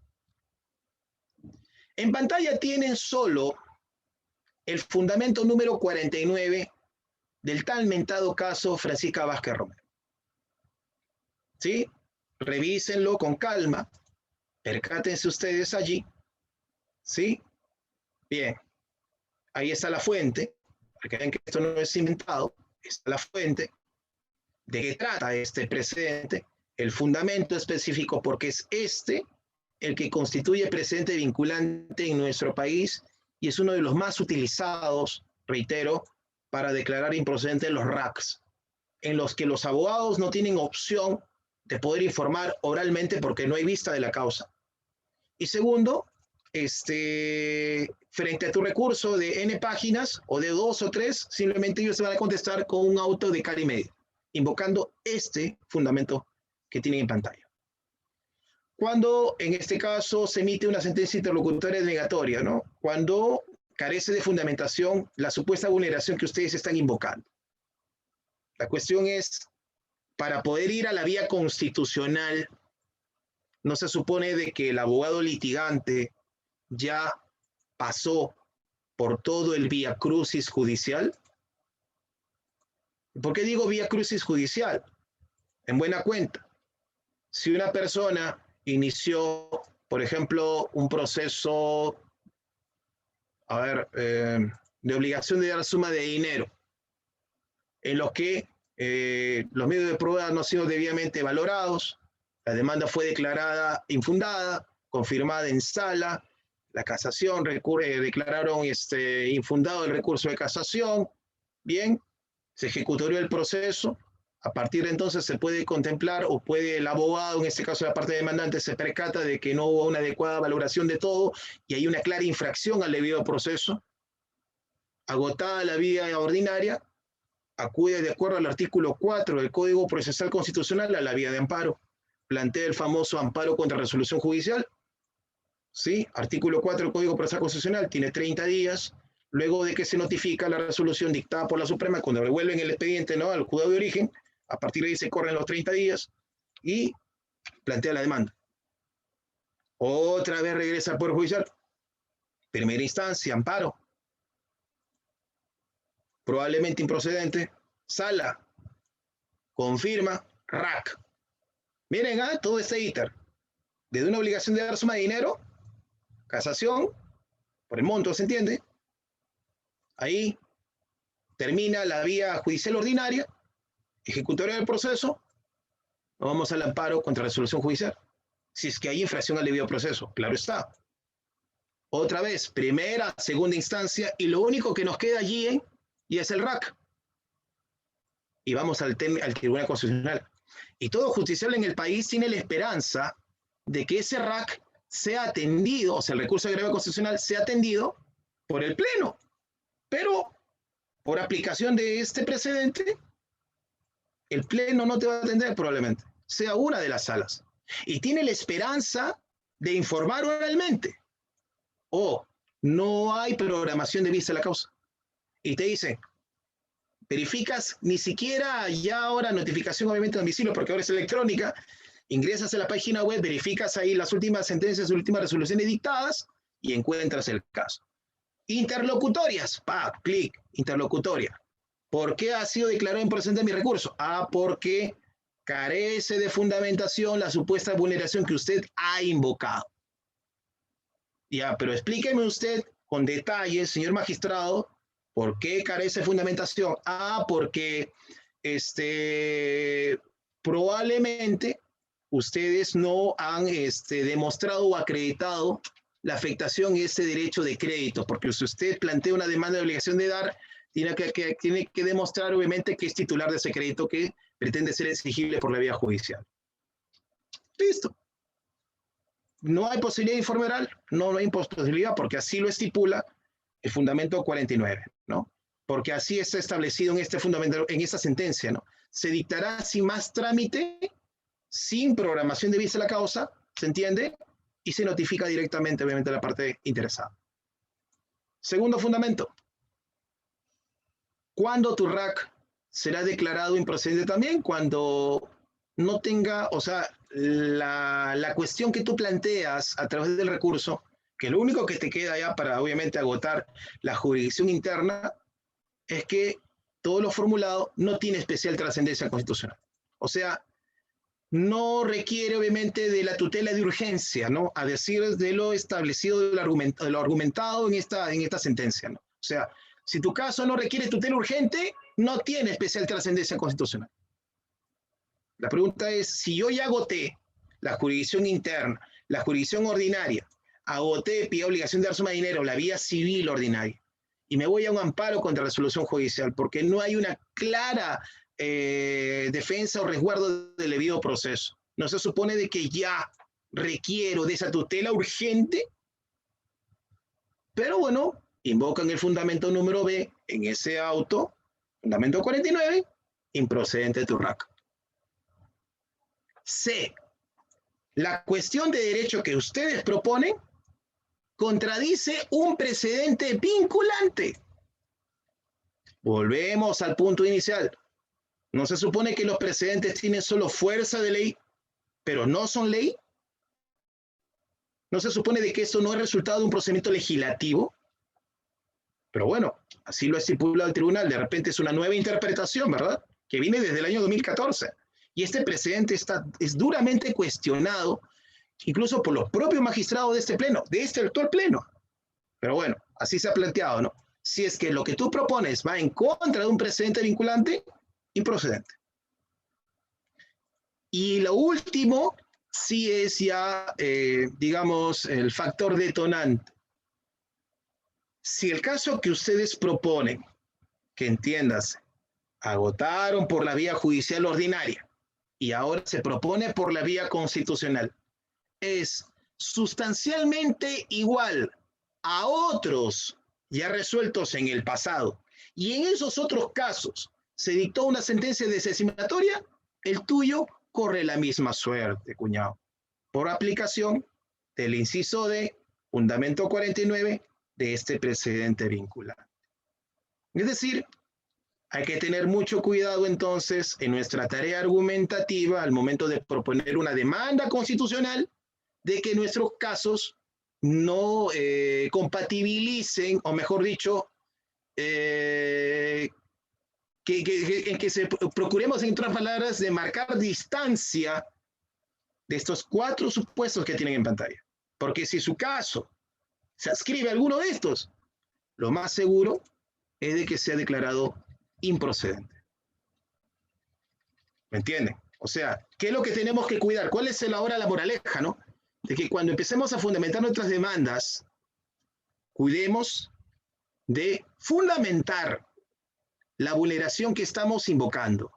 En pantalla tienen solo el fundamento número 49 del tal mentado caso Francisca Vázquez Romero. ¿Sí? Revísenlo con calma, percátense ustedes allí. ¿Sí? Bien, ahí está la fuente, para que vean que esto no es inventado, está la fuente, de qué trata este precedente, el fundamento específico, porque es este el que constituye precedente vinculante en nuestro país y es uno de los más utilizados, reitero, para declarar improcedentes los RACs, en los que los abogados no tienen opción de poder informar oralmente porque no hay vista de la causa. Y segundo, frente a tu recurso de N páginas o de 2 o 3, simplemente ellos se van a contestar con un auto de cara y media, invocando este fundamento que tienen en pantalla. Cuando, en este caso, se emite una sentencia interlocutoria denegatoria, ¿no? Cuando carece de fundamentación la supuesta vulneración que ustedes están invocando. La cuestión es, para poder ir a la vía constitucional, ¿no se supone de que el abogado litigante ya pasó por todo el vía crucis judicial? ¿Por qué digo vía crucis judicial? En buena cuenta, si una persona inició, por ejemplo, un proceso, de obligación de dar suma de dinero, en lo que los medios de prueba no han sido debidamente valorados, la demanda fue declarada infundada, confirmada en sala, la casación declararon infundado el recurso de casación, bien, se ejecutó el proceso. A partir de entonces se puede contemplar o puede el abogado, en este caso la parte demandante, se percata de que no hubo una adecuada valoración de todo y hay una clara infracción al debido proceso. Agotada la vía ordinaria, acude de acuerdo al artículo 4 del Código Procesal Constitucional a la vía de amparo. Plantea el famoso amparo contra resolución judicial. ¿Sí? Artículo 4 del Código Procesal Constitucional tiene 30 días. Luego de que se notifica la resolución dictada por la Suprema, cuando revuelven el expediente, ¿no?, al juzgado de origen, a partir de ahí se corren los 30 días y plantea la demanda. Otra vez regresa al Poder Judicial. Primera instancia, amparo. Probablemente improcedente. Sala. Confirma. RAC. Miren, todo este íter. Desde una obligación de dar suma de dinero, casación, por el monto, ¿se entiende? Ahí termina la vía judicial ordinaria, ejecutoria del proceso, nos vamos al amparo contra resolución judicial. Si es que hay infracción al debido proceso, claro está. Otra vez, primera, segunda instancia, y lo único que nos queda allí y es el RAC. Y vamos al Tribunal Constitucional. Y todo justiciable en el país tiene la esperanza de que ese RAC sea atendido, o sea, el recurso de agravio constitucional sea atendido por el Pleno. Pero, por aplicación de este precedente, el Pleno no te va a atender probablemente, sea una de las salas. Y tiene la esperanza de informar oralmente. O no hay programación de vista de la causa. Y te dice, verificas ni siquiera ya ahora notificación obviamente de domicilio, porque ahora es electrónica, ingresas a la página web, verificas ahí las últimas sentencias, las últimas resoluciones dictadas y encuentras el caso. Interlocutorias, clic, interlocutoria. ¿Por qué ha sido declarado improcedente mi recurso? Porque carece de fundamentación la supuesta vulneración que usted ha invocado. Ya, pero explíqueme usted con detalle, señor magistrado, ¿por qué carece de fundamentación? Porque probablemente ustedes no han demostrado o acreditado la afectación y ese derecho de crédito, porque si usted plantea una demanda de obligación de dar, tiene que demostrar obviamente que es titular de ese crédito que pretende ser exigible por la vía judicial. Listo. ¿No hay posibilidad de informe oral? No hay posibilidad porque así lo estipula el fundamento 49, ¿no? Porque así está establecido en este fundamento, en esta sentencia, ¿no? Se dictará sin más trámite, sin programación de vista de la causa, ¿se entiende? Y se notifica directamente, obviamente, a la parte interesada. Segundo fundamento. ¿Cuándo tu RAC será declarado improcedente también? Cuando no tenga, o sea, la cuestión que tú planteas a través del recurso, que lo único que te queda ya para, obviamente, agotar la jurisdicción interna, es que todo lo formulado no tiene especial trascendencia constitucional. O sea, no requiere, obviamente, de la tutela de urgencia, ¿no? A decir de lo establecido, de lo argumentado en esta sentencia, ¿no? O sea, si tu caso no requiere tutela urgente, no tiene especial trascendencia constitucional. La pregunta es, si yo ya agoté la jurisdicción interna, la jurisdicción ordinaria, agoté, pide obligación de dar suma de dinero, la vía civil ordinaria, y me voy a un amparo contra resolución judicial, porque no hay una clara defensa o resguardo del debido proceso. No se supone de que ya requiero de esa tutela urgente, pero bueno, invocan el fundamento número B en ese auto, fundamento 49, improcedente tu RAC. C. La cuestión de derecho que ustedes proponen contradice un precedente vinculante. Volvemos al punto inicial. ¿No se supone que los precedentes tienen solo fuerza de ley, pero no son ley? ¿No se supone de que esto no es resultado de un procedimiento legislativo? Pero bueno, así lo ha estipulado el tribunal. De repente es una nueva interpretación, ¿verdad? Que viene desde el año 2014. Y este precedente es duramente cuestionado, incluso por los propios magistrados de este pleno, de este actual pleno. Pero bueno, así se ha planteado, ¿no? Si es que lo que tú propones va en contra de un precedente vinculante, improcedente. Y lo último, sí es ya, digamos, el factor detonante. Si el caso que ustedes proponen, que entiéndase, agotaron por la vía judicial ordinaria y ahora se propone por la vía constitucional, es sustancialmente igual a otros ya resueltos en el pasado, y en esos otros casos se dictó una sentencia desestimatoria, el tuyo corre la misma suerte, cuñado, por aplicación del inciso D, fundamento 49 de este precedente vinculante. Es decir, hay que tener mucho cuidado entonces en nuestra tarea argumentativa al momento de proponer una demanda constitucional, de que nuestros casos no compatibilicen, o mejor dicho, en que procuremos, en otras palabras, de marcar distancia de estos 4 supuestos que tienen en pantalla. Porque si su caso se adscribe a alguno de estos, lo más seguro es de que sea declarado improcedente. ¿Me entienden? O sea, ¿qué es lo que tenemos que cuidar? ¿Cuál es ahora la moraleja, no? De que cuando empecemos a fundamentar nuestras demandas, cuidemos de fundamentar la vulneración que estamos invocando.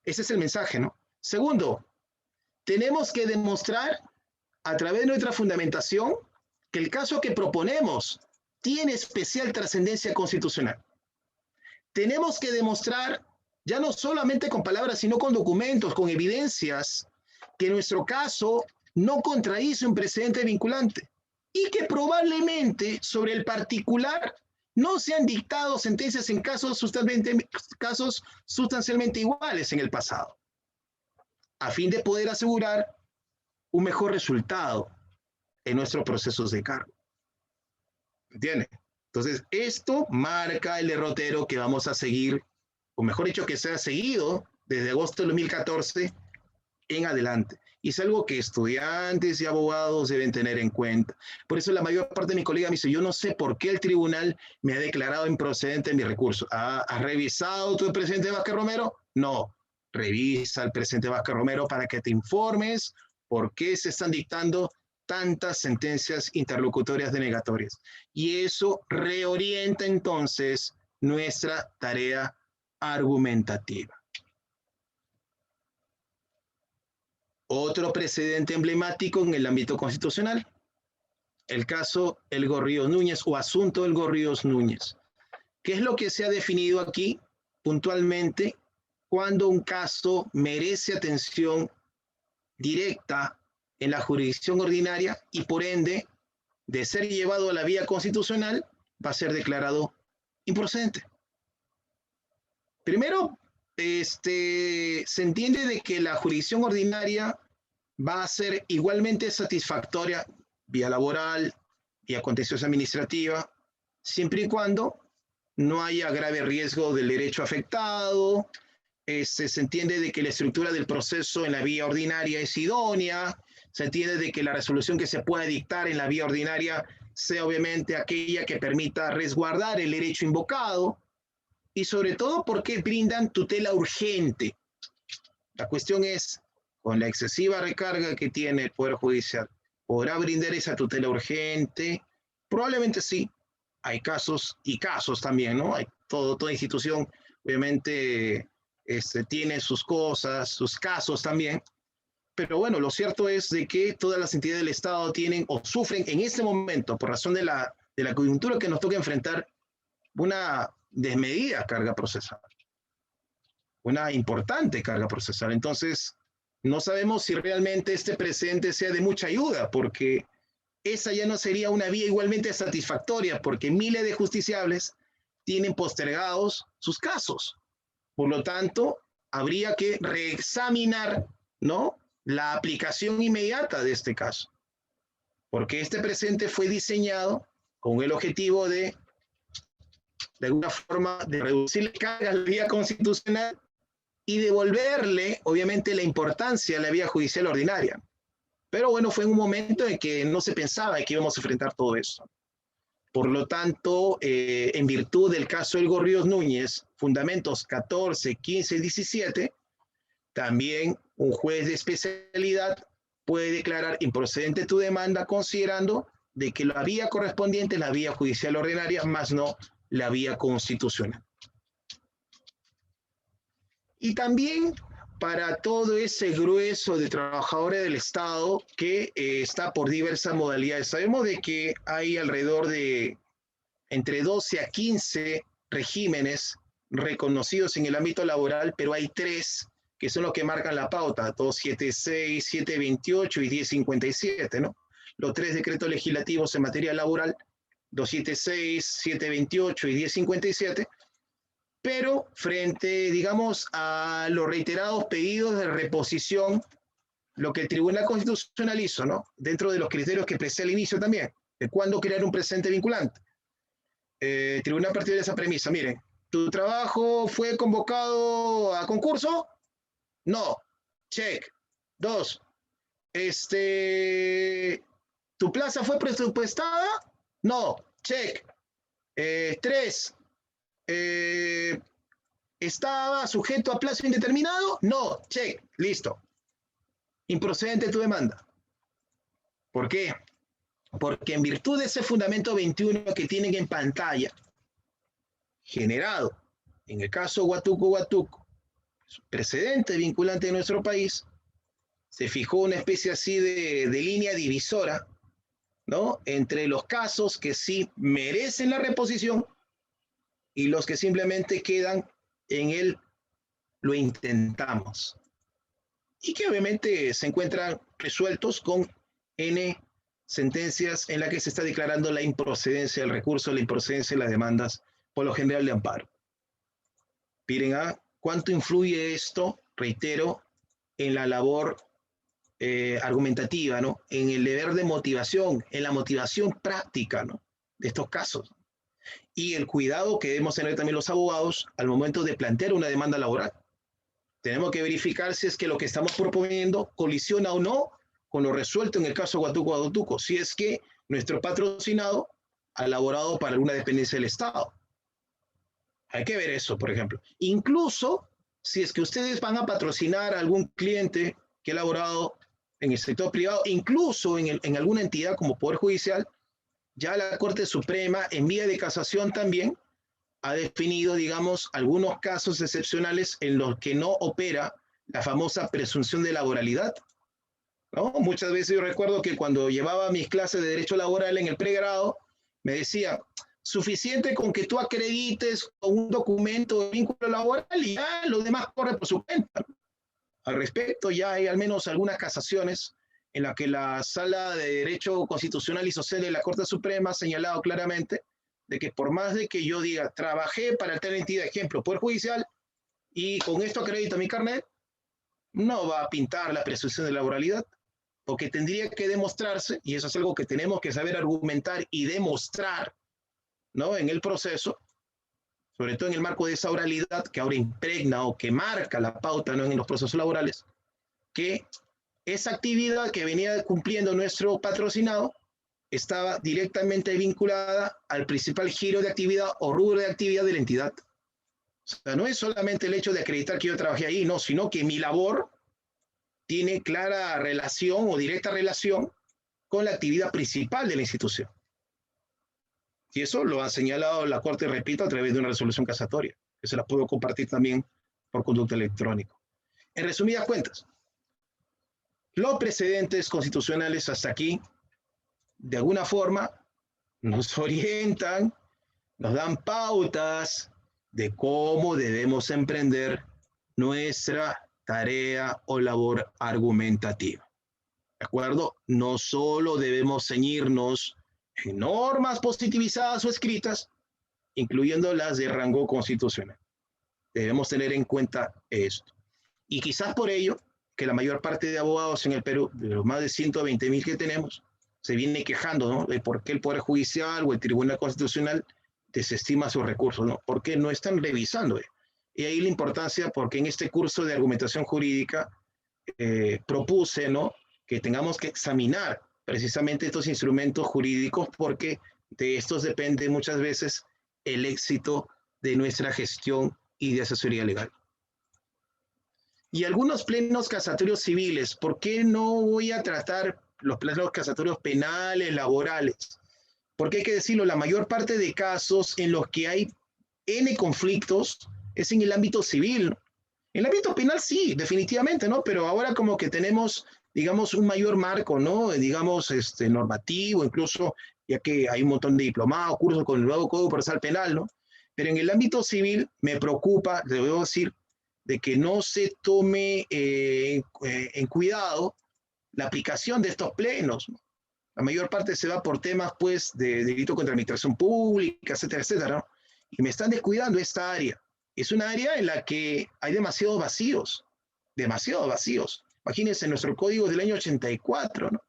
Ese es el mensaje, ¿no? Segundo, tenemos que demostrar a través de nuestra fundamentación que el caso que proponemos tiene especial trascendencia constitucional. Tenemos que demostrar, ya no solamente con palabras, sino con documentos, con evidencias, que nuestro caso no contradice un precedente vinculante. y que probablemente sobre el particular no se han dictado sentencias en casos sustancialmente iguales en el pasado, a fin de poder asegurar un mejor resultado en nuestros procesos de cargo. ¿Entiende? Entonces, esto marca el derrotero que vamos a seguir, o mejor dicho, que se ha seguido desde agosto de 2014 en adelante. Y es algo que estudiantes y abogados deben tener en cuenta. Por eso la mayor parte de mis colegas me dice, yo no sé por qué el tribunal me ha declarado improcedente mi recurso. ¿Has revisado tu presidente Vázquez Romero? No. Revisa al presidente Vázquez Romero para que te informes por qué se están dictando tantas sentencias interlocutorias denegatorias. Y eso reorienta entonces nuestra tarea argumentativa. Otro precedente emblemático en el ámbito constitucional, el caso Elgo Ríos Núñez o asunto Elgo Ríos Núñez. ¿Qué es lo que se ha definido aquí puntualmente cuando un caso merece atención directa en la jurisdicción ordinaria y por ende, de ser llevado a la vía constitucional, va a ser declarado improcedente? Primero, se entiende de que la jurisdicción ordinaria va a ser igualmente satisfactoria vía laboral, vía contenciosa administrativa, siempre y cuando no haya grave riesgo del derecho afectado. Se entiende de que la estructura del proceso en la vía ordinaria es idónea, se entiende de que la resolución que se pueda dictar en la vía ordinaria sea obviamente aquella que permita resguardar el derecho invocado, y sobre todo porque brindan tutela urgente. La cuestión es, con la excesiva recarga que tiene el Poder Judicial, ¿podrá brindar esa tutela urgente? Probablemente sí. Hay casos y casos también, ¿no? Toda institución obviamente tiene sus cosas, sus casos también. Pero bueno, lo cierto es de que todas las entidades del Estado tienen o sufren en este momento, por razón de la coyuntura que nos toca enfrentar, una desmedida carga procesal, una importante carga procesal. Entonces, no sabemos si realmente este precedente sea de mucha ayuda, porque esa ya no sería una vía igualmente satisfactoria, porque miles de justiciables tienen postergados sus casos. Por lo tanto, habría que reexaminar, ¿no?, la aplicación inmediata de este caso, porque este precedente fue diseñado con el objetivo de alguna forma, de reducir la carga a la vía constitucional y devolverle, obviamente, la importancia a la vía judicial ordinaria. Pero bueno, fue en un momento en que no se pensaba que íbamos a enfrentar todo eso. Por lo tanto, en virtud del caso Elgo Ríos Núñez, fundamentos 14, 15 y 17, también un juez de especialidad puede declarar improcedente tu demanda considerando de que la vía correspondiente es la vía judicial ordinaria, más no la vía constitucional. Y también para todo ese grueso de trabajadores del Estado que está por diversas modalidades. Sabemos de que hay alrededor de entre 12 a 15 regímenes reconocidos en el ámbito laboral, pero hay 3 que son los que marcan la pauta, 276, 728 y 1057, ¿no? Los 3 decretos legislativos en materia laboral, 276, 728 y 1057, pero frente, digamos, a los reiterados pedidos de reposición, lo que el Tribunal Constitucional hizo, ¿no?, dentro de los criterios que expresé al inicio también, de cuándo crear un precedente vinculante. El Tribunal partió de esa premisa, miren, ¿tu trabajo fue convocado a concurso? No, check. 2, ¿tu plaza fue presupuestada? No, check. 3, ¿estaba sujeto a plazo indeterminado? No, check, listo. Improcedente tu demanda. ¿Por qué? Porque en virtud de ese fundamento 21 que tienen en pantalla, generado en el caso Huatuco, precedente vinculante de nuestro país, se fijó una especie así de línea divisora, ¿no?, entre los casos que sí merecen la reposición y los que simplemente quedan en el lo intentamos, y que obviamente se encuentran resueltos con N sentencias en las que se está declarando la improcedencia del recurso, la improcedencia de las demandas, por lo general de amparo. Miren, ¿cuánto influye esto? Reitero, en la labor argumentativa, ¿no? En el deber de motivación, en la motivación práctica, ¿no? De estos casos. Y el cuidado que debemos tener también los abogados al momento de plantear una demanda laboral. Tenemos que verificar si es que lo que estamos proponiendo colisiona o no con lo resuelto en el caso Huatuco, si es que nuestro patrocinado ha elaborado para alguna dependencia del Estado. Hay que ver eso, por ejemplo. Incluso si es que ustedes van a patrocinar a algún cliente que ha elaborado en el sector privado, incluso en alguna entidad como Poder Judicial, ya la Corte Suprema, en vía de casación también, ha definido, digamos, algunos casos excepcionales en los que no opera la famosa presunción de laboralidad, ¿no? Muchas veces yo recuerdo que cuando llevaba mis clases de Derecho Laboral en el pregrado, me decía, suficiente con que tú acredites con un documento de vínculo laboral y ya lo demás corre por su cuenta. Al respecto, ya hay al menos algunas casaciones en las que la Sala de Derecho Constitucional y Social de la Corte Suprema ha señalado claramente de que por más de que yo diga, trabajé para tal entidad, ejemplo, Poder Judicial, y con esto acredito mi carnet, no va a pintar la presunción de laboralidad, porque tendría que demostrarse, y eso es algo que tenemos que saber argumentar y demostrar, ¿no? En el proceso, sobre todo en el marco de esa oralidad que ahora impregna o que marca la pauta, ¿no? En los procesos laborales, que esa actividad que venía cumpliendo nuestro patrocinado estaba directamente vinculada al principal giro de actividad o rubro de actividad de la entidad. O sea, no es solamente el hecho de acreditar que yo trabajé ahí, no, sino que mi labor tiene clara relación o directa relación con la actividad principal de la institución. Y eso lo ha señalado la Corte, repito, a través de una resolución casatoria, que se la puedo compartir también por conducto electrónico. En resumidas cuentas, los precedentes constitucionales hasta aquí, de alguna forma, nos orientan, nos dan pautas de cómo debemos emprender nuestra tarea o labor argumentativa. ¿De acuerdo? No solo debemos ceñirnos en normas positivizadas o escritas, incluyendo las de rango constitucional. Debemos tener en cuenta esto. Y quizás por ello, que la mayor parte de abogados en el Perú, de los más de 120.000 que tenemos, se viene quejando, ¿no? De por qué el Poder Judicial o el Tribunal Constitucional desestima sus recursos, ¿no? ¿Por qué no están revisando? Y ahí la importancia, porque en este curso de argumentación jurídica propuse, ¿no? Que tengamos que examinar precisamente estos instrumentos jurídicos, porque de estos depende muchas veces el éxito de nuestra gestión y de asesoría legal. Y algunos plenos casatorios civiles, ¿por qué no voy a tratar los plenos casatorios penales, laborales? Porque hay que decirlo, la mayor parte de casos en los que hay N conflictos es en el ámbito civil. En el ámbito penal sí, definitivamente, ¿no? Pero ahora como que tenemos, digamos, un mayor marco, ¿no? Digamos, normativo, incluso, ya que hay un montón de diplomados, cursos con el nuevo Código Procesal Penal, ¿no? Pero en el ámbito civil me preocupa, debo decir, de que no se tome en cuidado la aplicación de estos plenos, ¿no? La mayor parte se va por temas, pues, de delito contra la administración pública, etcétera, etcétera, ¿no? Y me están descuidando esta área. Es una área en la que hay demasiados vacíos, demasiados vacíos. Imagínense, nuestro código del año 84, ¿no?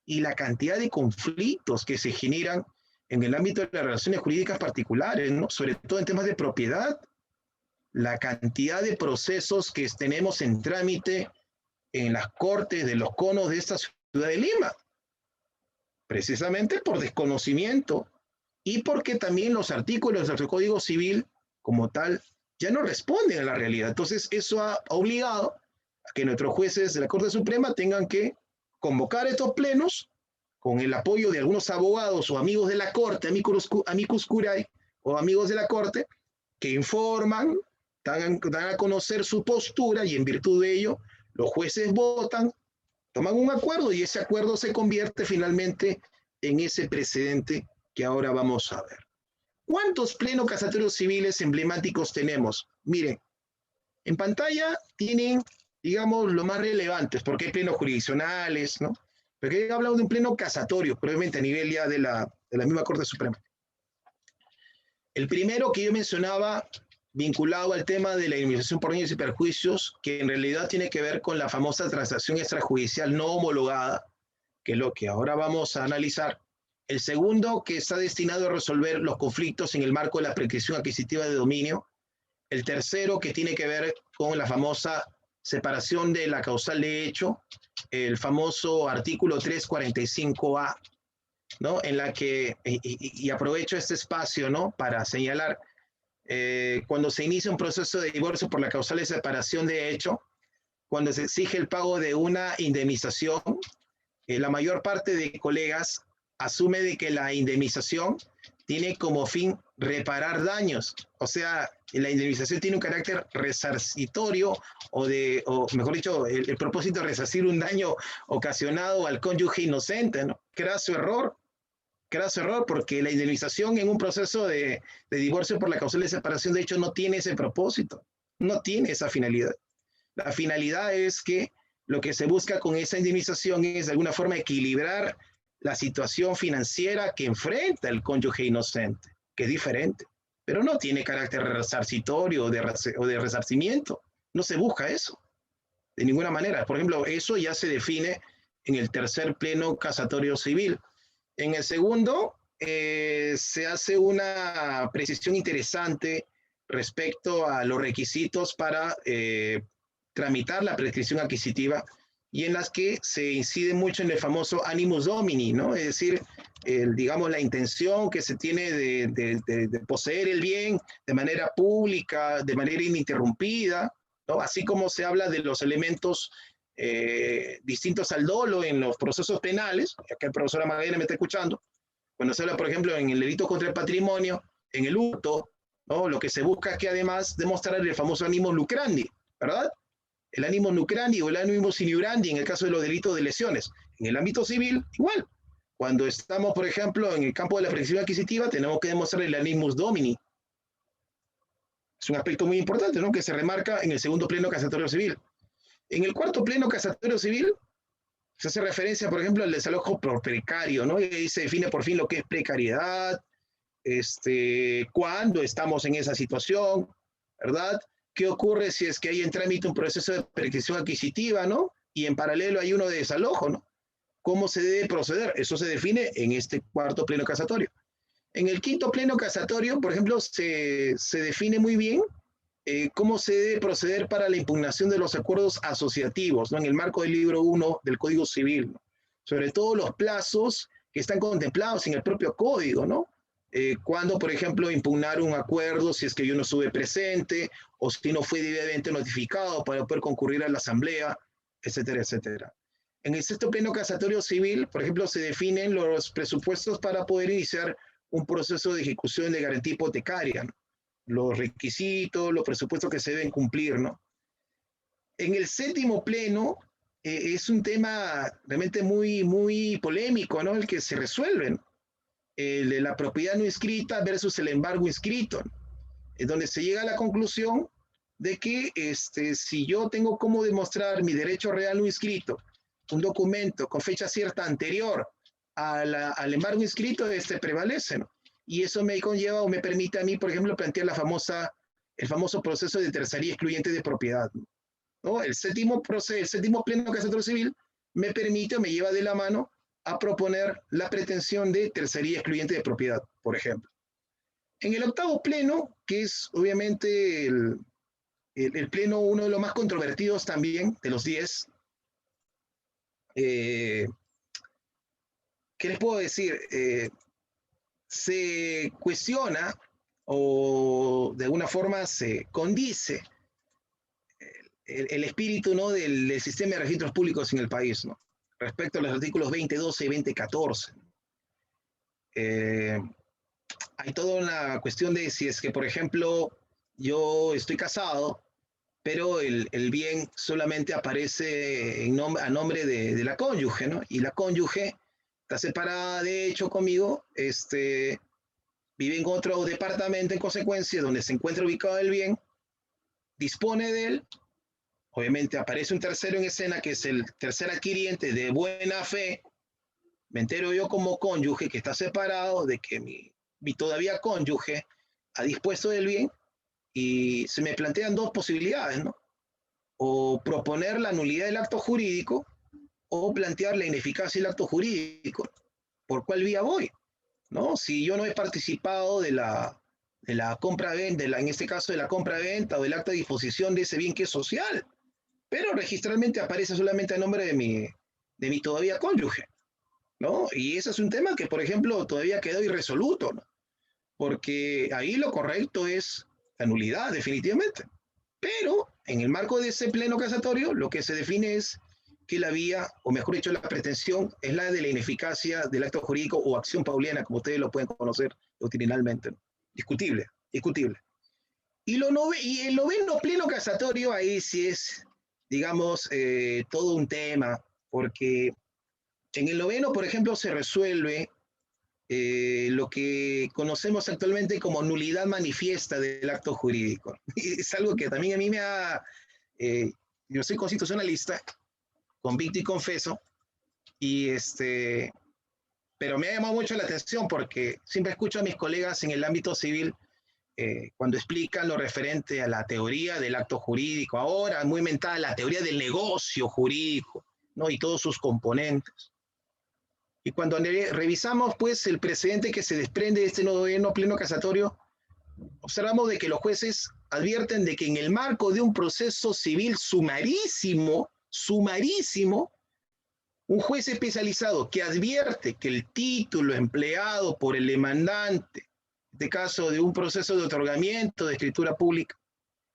Y la cantidad de conflictos que se generan en el ámbito de las relaciones jurídicas particulares, ¿no? Sobre todo en temas de propiedad. La cantidad de procesos que tenemos en trámite en las cortes de los conos de esta ciudad de Lima, precisamente por desconocimiento y porque también los artículos de nuestro Código Civil como tal ya no responden a la realidad. Entonces eso ha obligado a que nuestros jueces de la Corte Suprema tengan que convocar estos plenos con el apoyo de algunos abogados o amigos de la Corte, amicus curiae o amigos de la Corte, que informan, dan a conocer su postura y en virtud de ello los jueces votan, toman un acuerdo y ese acuerdo se convierte finalmente en ese precedente que ahora vamos a ver. ¿Cuántos plenos casatorios civiles emblemáticos tenemos? Miren, en pantalla tienen, digamos, los más relevantes, porque hay plenos jurisdiccionales, ¿no? Porque he hablado de un pleno casatorio, probablemente a nivel ya de la misma Corte Suprema. El primero que yo mencionaba, vinculado al tema de la indemnización por daños y perjuicios, que en realidad tiene que ver con la famosa transacción extrajudicial no homologada, que es lo que ahora vamos a analizar. El segundo, que está destinado a resolver los conflictos en el marco de la prescripción adquisitiva de dominio. El tercero, que tiene que ver con la famosa separación de la causal de hecho, el famoso artículo 345A, ¿no? En la que, y aprovecho este espacio, ¿no? Para señalar, cuando se inicia un proceso de divorcio por la causal de separación de hecho, cuando se exige el pago de una indemnización, la mayor parte de colegas asume de que la indemnización tiene como fin reparar daños. O sea, la indemnización tiene un carácter resarcitorio o mejor dicho, el propósito de resarcir un daño ocasionado al cónyuge inocente, ¿no? Craso error porque la indemnización en un proceso de divorcio por la causal de separación de hecho no tiene ese propósito, no tiene esa finalidad. La finalidad es que lo que se busca con esa indemnización es de alguna forma equilibrar la situación financiera que enfrenta el cónyuge inocente, que es diferente, pero no tiene carácter resarcitorio o de resarcimiento. No se busca eso, de ninguna manera. Por ejemplo, eso ya se define en el tercer pleno casatorio civil. En el segundo, se hace una precisión interesante respecto a los requisitos para tramitar la prescripción adquisitiva y en las que se incide mucho en el famoso animus domini, ¿no? Es decir, digamos, la intención que se tiene de poseer el bien de manera pública, de manera ininterrumpida, ¿no? Así como se habla de los elementos distintos al dolo en los procesos penales, acá el profesor Magallanes me está escuchando, cuando se habla, por ejemplo, en el delito contra el patrimonio, en el hurto, ¿no? Lo que se busca es que además demostrar el famoso animus lucrandi, ¿verdad? El animus lucrandi o el animus iniurandi en el caso de los delitos de lesiones. En el ámbito civil, igual. Cuando estamos, por ejemplo, en el campo de la prescripción adquisitiva, tenemos que demostrar el animus domini. Es un aspecto muy importante, ¿no? Que se remarca en el segundo pleno casatorio civil. En el cuarto pleno casatorio civil se hace referencia, por ejemplo, al desalojo por precario, ¿no? Y ahí se define por fin lo que es precariedad, cuándo estamos en esa situación, ¿verdad? ¿Qué ocurre si es que hay en trámite un proceso de prescripción adquisitiva, ¿no? Y en paralelo hay uno de desalojo, ¿no? ¿Cómo se debe proceder? Eso se define en este cuarto pleno casatorio. En el quinto pleno casatorio, por ejemplo, se define muy bien cómo se debe proceder para la impugnación de los acuerdos asociativos, ¿no? En el marco del libro 1 del Código Civil, ¿no? Sobre todo los plazos que están contemplados en el propio código, ¿no? Cuando, por ejemplo, impugnar un acuerdo si es que yo no estuve presente o si no fue debidamente notificado para poder concurrir a la asamblea, etcétera, etcétera. En el sexto pleno casatorio civil, por ejemplo, se definen los presupuestos para poder iniciar un proceso de ejecución de garantía hipotecaria, ¿no? Los requisitos, los presupuestos que se deben cumplir, ¿no? En el séptimo pleno es un tema realmente muy, muy polémico, ¿no? El que se resuelve, ¿no? El de la propiedad no inscrita versus el embargo inscrito, ¿no? Es donde se llega a la conclusión de que si yo tengo cómo demostrar mi derecho real no inscrito, un documento con fecha cierta anterior al embargo inscrito, prevalece, ¿no? Y eso me conlleva o me permite a mí, por ejemplo, plantear el famoso proceso de tercería excluyente de propiedad, ¿no? El séptimo pleno casatorio civil me permite o me lleva de la mano a proponer la pretensión de tercería excluyente de propiedad, por ejemplo. En el octavo pleno, que es obviamente el pleno uno de los más controvertidos también, de los 10, ¿qué les puedo decir? Se cuestiona o de alguna forma se condice el espíritu, ¿no? del sistema de registros públicos en el país, ¿no? Respecto a los artículos 2012 y 2014. Hay toda una cuestión de si es que, por ejemplo, yo estoy casado, pero el bien solamente aparece a nombre de la cónyuge, ¿no? Y la cónyuge está separada, de hecho, conmigo, vive en otro departamento en consecuencia, donde se encuentra ubicado el bien, dispone de él, obviamente aparece un tercero en escena que es el tercer adquiriente de buena fe, me entero yo como cónyuge que está separado de que mi todavía cónyuge ha dispuesto del bien y se me plantean dos posibilidades, ¿no? O proponer la nulidad del acto jurídico o plantear la ineficacia del acto jurídico. ¿Por cuál vía voy? ¿No? Si yo no he participado de la compra-venta, en este caso de la compra-venta o del acto de disposición de ese bien que es social, pero registralmente aparece solamente a nombre de mi todavía cónyuge, ¿no? Y ese es un tema que, por ejemplo, todavía quedó irresoluto, ¿no? Porque ahí lo correcto es la nulidad, definitivamente. Pero en el marco de ese pleno casatorio, lo que se define es que la vía, o mejor dicho, la pretensión, es la de la ineficacia del acto jurídico o acción pauliana, como ustedes lo pueden conocer doctrinalmente. ¿No? Discutible, discutible. Y el noveno pleno casatorio, ahí sí es, digamos, todo un tema, porque en el noveno, por ejemplo, se resuelve lo que conocemos actualmente como nulidad manifiesta del acto jurídico. Y es algo que también a mí me ha... yo soy constitucionalista, convicto y confeso, y pero me ha llamado mucho la atención porque siempre escucho a mis colegas en el ámbito civil cuando explican lo referente a la teoría del acto jurídico, ahora muy mental, la teoría del negocio jurídico, ¿no? Y todos sus componentes. Y cuando revisamos, pues, el precedente que se desprende de este noveno pleno casatorio, observamos de que los jueces advierten de que en el marco de un proceso civil sumarísimo, un juez especializado que advierte que el título empleado por el demandante, en este caso de un proceso de otorgamiento de escritura pública,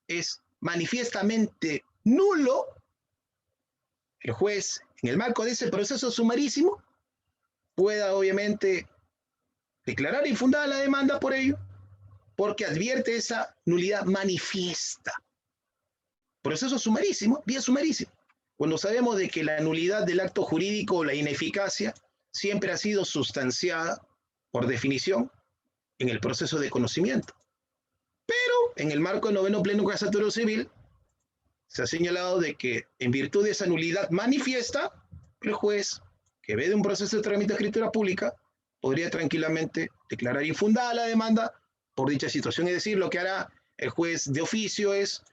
es manifiestamente nulo, el juez, en el marco de ese proceso sumarísimo, pueda obviamente declarar infundada la demanda por ello, porque advierte esa nulidad manifiesta. Proceso sumarísimo, vía sumarísimo. Cuando sabemos de que la nulidad del acto jurídico o la ineficacia siempre ha sido sustanciada, por definición, en el proceso de conocimiento. Pero en el marco del noveno pleno casatorio civil, se ha señalado de que en virtud de esa nulidad manifiesta, el juez que ve de un proceso de trámite de escritura pública podría tranquilamente declarar infundada la demanda por dicha situación. Es decir, lo que hará el juez de oficio es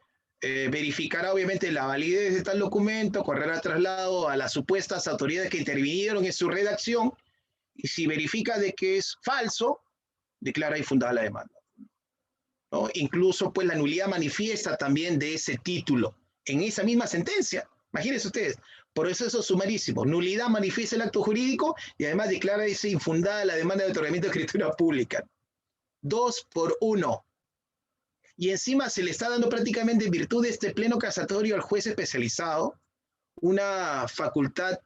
verificará obviamente la validez de tal documento, correrá traslado a las supuestas autoridades que intervinieron en su redacción y si verifica de que es falso, declara infundada la demanda, ¿no? Incluso pues la nulidad manifiesta también de ese título en esa misma sentencia. Imagínense ustedes, proceso sumarísimo, nulidad manifiesta el acto jurídico y además declara ese infundada la demanda de otorgamiento de escritura pública. 2 por 1. Y encima se le está dando prácticamente en virtud de este pleno casatorio al juez especializado una facultad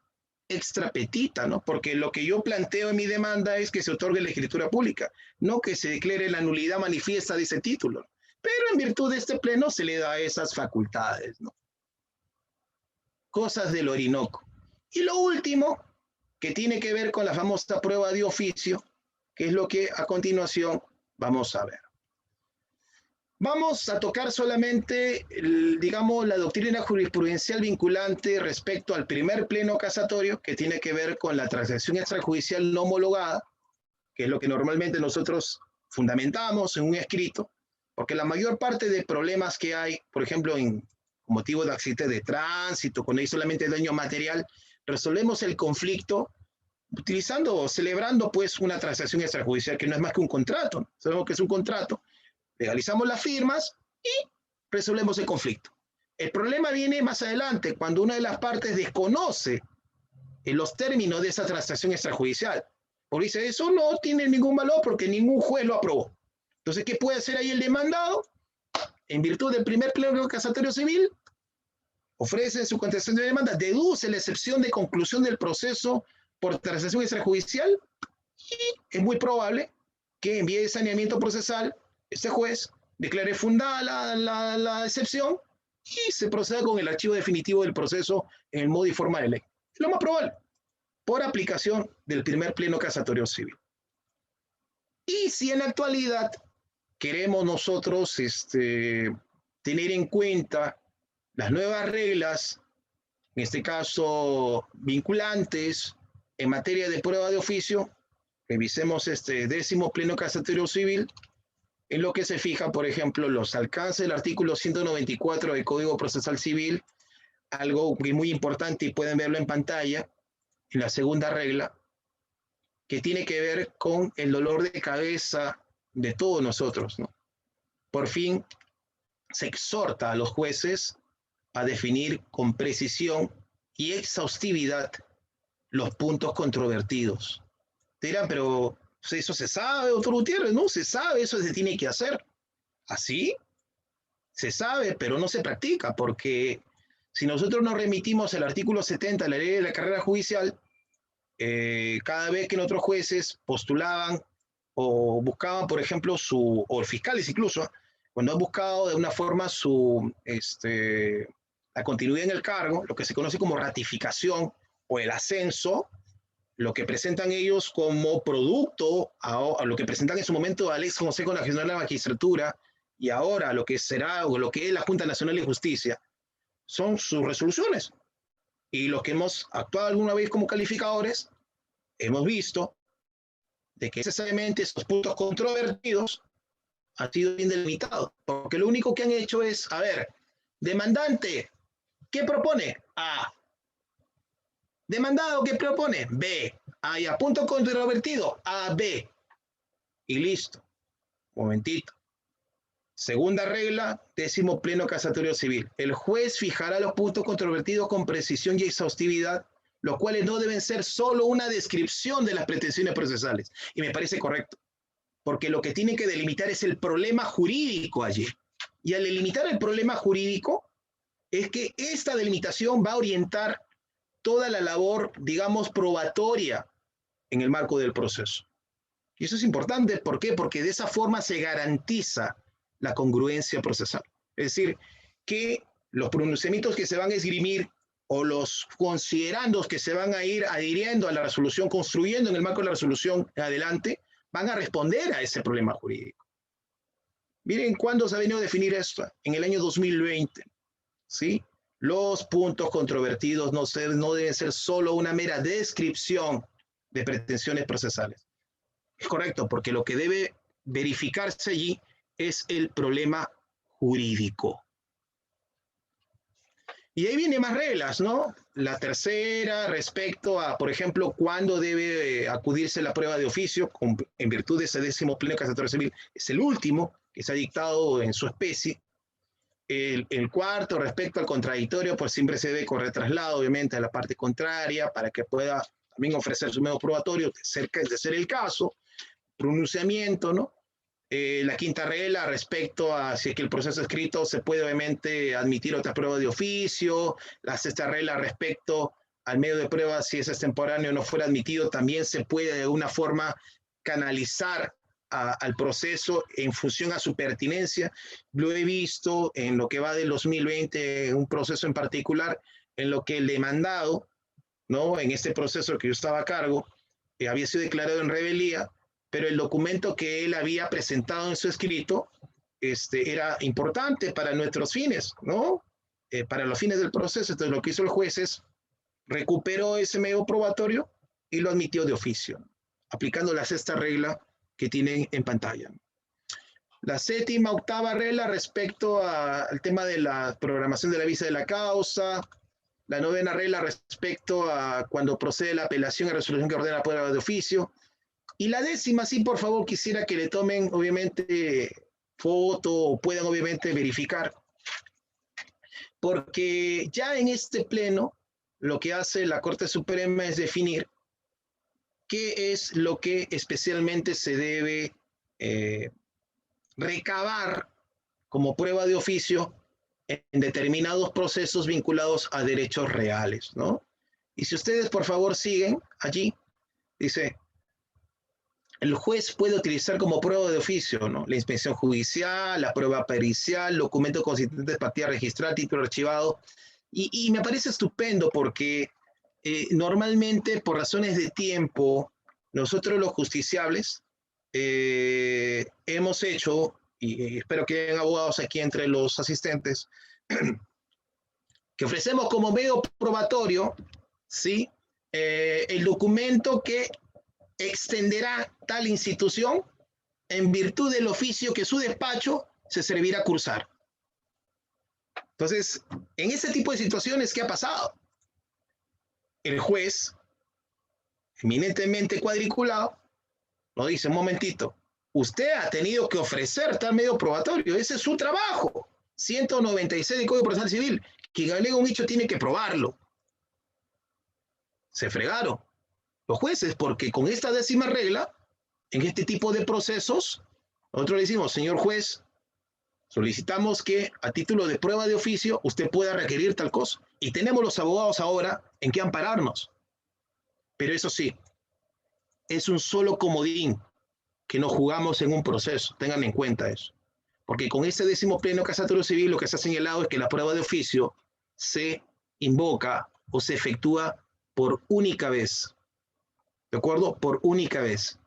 extra petita, ¿no? Porque lo que yo planteo en mi demanda es que se otorgue la escritura pública, no que se declare la nulidad manifiesta de ese título. Pero en virtud de este pleno se le da esas facultades, ¿no? Cosas del Orinoco. Y lo último, que tiene que ver con la famosa prueba de oficio, que es lo que a continuación vamos a ver. Vamos a tocar solamente, digamos, la doctrina jurisprudencial vinculante respecto al primer pleno casatorio, que tiene que ver con la transacción extrajudicial no homologada, que es lo que normalmente nosotros fundamentamos en un escrito, porque la mayor parte de problemas que hay, por ejemplo, con motivo de accidente de tránsito, cuando hay solamente daño material, resolvemos el conflicto utilizando o celebrando pues una transacción extrajudicial que no es más que un contrato. Sabemos que es un contrato. Legalizamos las firmas y resolvemos el conflicto. El problema viene más adelante, cuando una de las partes desconoce los términos de esa transacción extrajudicial. Porque dice, eso no tiene ningún valor porque ningún juez lo aprobó. Entonces, ¿qué puede hacer ahí el demandado? En virtud del primer pleno casatorio civil, ofrece su contestación de demanda, deduce la excepción de conclusión del proceso por transacción extrajudicial y es muy probable que envíe de saneamiento procesal este juez declare fundada la excepción y se proceda con el archivo definitivo del proceso en el modo y forma de ley. Es lo más probable, por aplicación del primer pleno casatorio civil. Y si en la actualidad queremos nosotros tener en cuenta las nuevas reglas, en este caso vinculantes, en materia de prueba de oficio, revisemos este 10º Pleno Casatorio Civil, en lo que se fija, por ejemplo, los alcances del artículo 194 del Código Procesal Civil, algo que es muy importante y pueden verlo en pantalla, en la segunda regla, que tiene que ver con el dolor de cabeza de todos nosotros, ¿no? Por fin se exhorta a los jueces a definir con precisión y exhaustividad los puntos controvertidos. Te dirán, pero eso se sabe, doctor Gutiérrez, no se sabe, eso se tiene que hacer. ¿Así? Se sabe, pero no se practica, porque si nosotros nos remitimos al artículo 70 de la ley de la carrera judicial, cada vez que otros jueces postulaban o buscaban, por ejemplo, o fiscales incluso, cuando han buscado de una forma la continuidad en el cargo, lo que se conoce como ratificación o el ascenso, lo que presentan ellos como producto a lo que presentan en su momento al ex Consejo Nacional de la Magistratura y ahora lo que será o lo que es la Junta Nacional de Justicia, son sus resoluciones. Y los que hemos actuado alguna vez como calificadores, hemos visto de que necesariamente esos puntos controvertidos han sido bien delimitados, porque lo único que han hecho es, a ver, demandante, ¿qué propone? A. Demandado, ¿qué propone? B. Hay a punto controvertido, A, B. Y listo. Momentito. Segunda regla, 10º Pleno Casatorio Civil. El juez fijará los puntos controvertidos con precisión y exhaustividad, los cuales no deben ser solo una descripción de las pretensiones procesales. Y me parece correcto, porque lo que tiene que delimitar es el problema jurídico allí. Y al delimitar el problema jurídico, es que esta delimitación va a orientar toda la labor, digamos, probatoria en el marco del proceso. Y eso es importante, ¿por qué? Porque de esa forma se garantiza la congruencia procesal. Es decir, que los pronunciamientos que se van a esgrimir o los considerandos que se van a ir adhiriendo a la resolución, construyendo en el marco de la resolución adelante, van a responder a ese problema jurídico. Miren cuándo se ha venido a definir esto, en el año 2020, ¿sí? Los puntos controvertidos no deben ser solo una mera descripción de pretensiones procesales. Es correcto, porque lo que debe verificarse allí es el problema jurídico. Y ahí vienen más reglas, ¿no? La tercera, respecto a, por ejemplo, cuándo debe acudirse la prueba de oficio, en virtud de ese 10º Pleno Casatorio Civil, es el último que se ha dictado en su especie. El cuarto, respecto al contradictorio, pues siempre se debe correr traslado, obviamente, a la parte contraria, para que pueda también ofrecer su medio probatorio, de ser el caso, pronunciamiento, ¿no? La quinta regla respecto a si es que el proceso escrito se puede obviamente admitir otra prueba de oficio. La sexta regla respecto al medio de prueba, si es extemporáneo o no fuera admitido, también se puede de alguna forma canalizar al proceso en función a su pertinencia. Lo he visto en lo que va del 2020, un proceso en particular, en lo que el demandado, ¿no? En este proceso que yo estaba a cargo, había sido declarado en rebeldía, pero el documento que él había presentado en su escrito era importante para nuestros fines, ¿no? Para los fines del proceso. Entonces, lo que hizo el juez es recuperó ese medio probatorio y lo admitió de oficio, aplicando la sexta regla que tienen en pantalla. La séptima, octava regla respecto al tema de la programación de la vista de la causa. La novena regla respecto a cuando procede la apelación y resolución que ordena la prueba de oficio. Y la décima, sí, por favor, quisiera que le tomen, obviamente, foto o puedan, obviamente, verificar. Porque ya en este pleno, lo que hace la Corte Suprema es definir qué es lo que especialmente se debe recabar como prueba de oficio en determinados procesos vinculados a derechos reales, ¿no? Y si ustedes, por favor, siguen allí, dice, el juez puede utilizar como prueba de oficio, ¿no? La inspección judicial, la prueba pericial, documento consistente de partida registrada, título archivado. Y me parece estupendo porque normalmente, por razones de tiempo, nosotros los justiciables hemos hecho, y espero que hayan abogados aquí entre los asistentes, que ofrecemos como medio probatorio, ¿sí? El documento que extenderá tal institución en virtud del oficio que su despacho se servirá a cursar. Entonces, en ese tipo de situaciones, ¿qué ha pasado? El juez, eminentemente cuadriculado, nos dice, un momentito, usted ha tenido que ofrecer tal medio probatorio, ese es su trabajo. 196 del Código Procesal Civil, quien alega un hecho tiene que probarlo. Se fregaron los jueces, porque con esta 10ª regla, en este tipo de procesos, nosotros le decimos, señor juez, solicitamos que a título de prueba de oficio usted pueda requerir tal cosa. Y tenemos los abogados ahora en qué ampararnos. Pero eso sí, es un solo comodín que nos jugamos en un proceso. Tengan en cuenta eso. Porque con ese 10º pleno casatorio civil lo que se ha señalado es que la prueba de oficio se invoca o se efectúa por única vez. ¿De acuerdo? Por única vez.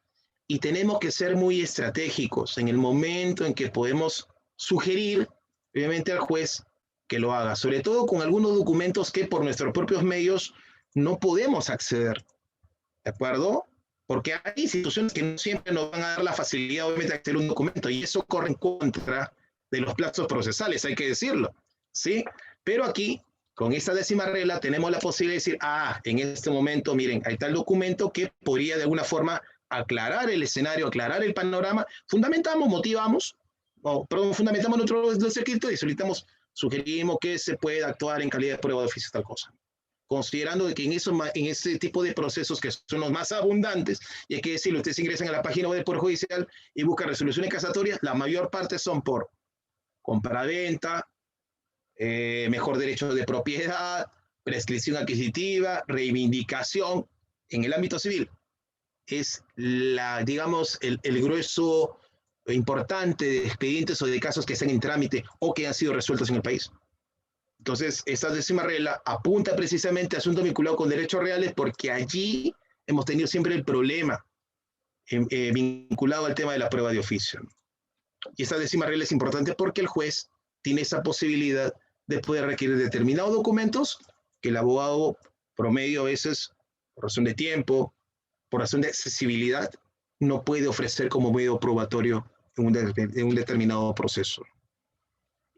Y tenemos que ser muy estratégicos en el momento en que podemos sugerir, obviamente, al juez que lo haga, sobre todo con algunos documentos que por nuestros propios medios no podemos acceder, ¿de acuerdo? Porque hay instituciones que no siempre nos van a dar la facilidad, obviamente, de acceder a un documento, y eso corre en contra de los plazos procesales, hay que decirlo, ¿sí? Pero aquí, con esta 10ª regla, tenemos la posibilidad de decir, en este momento, miren, hay tal documento que podría de alguna forma aclarar el escenario, aclarar el panorama, fundamentamos, motivamos, fundamentamos nuestros escritos y solicitamos, sugerimos que se pueda actuar en calidad de prueba de oficio tal cosa. Considerando que en ese tipo de procesos que son los más abundantes, y hay que decirlo, ustedes ingresan a la página web del Poder Judicial y buscan resoluciones casatorias, la mayor parte son por compraventa, mejor derecho de propiedad, prescripción adquisitiva, reivindicación en el ámbito civil. Es digamos, el grueso importante de expedientes o de casos que están en trámite o que han sido resueltos en el país. Entonces, esta 10ª regla apunta precisamente a asuntos vinculados con derechos reales porque allí hemos tenido siempre el problema vinculado al tema de la prueba de oficio. Y esta 10ª regla es importante porque el juez tiene esa posibilidad de poder requerir determinados documentos que el abogado promedio a veces, por razón de tiempo, por razón de accesibilidad, no puede ofrecer como medio probatorio en un determinado proceso.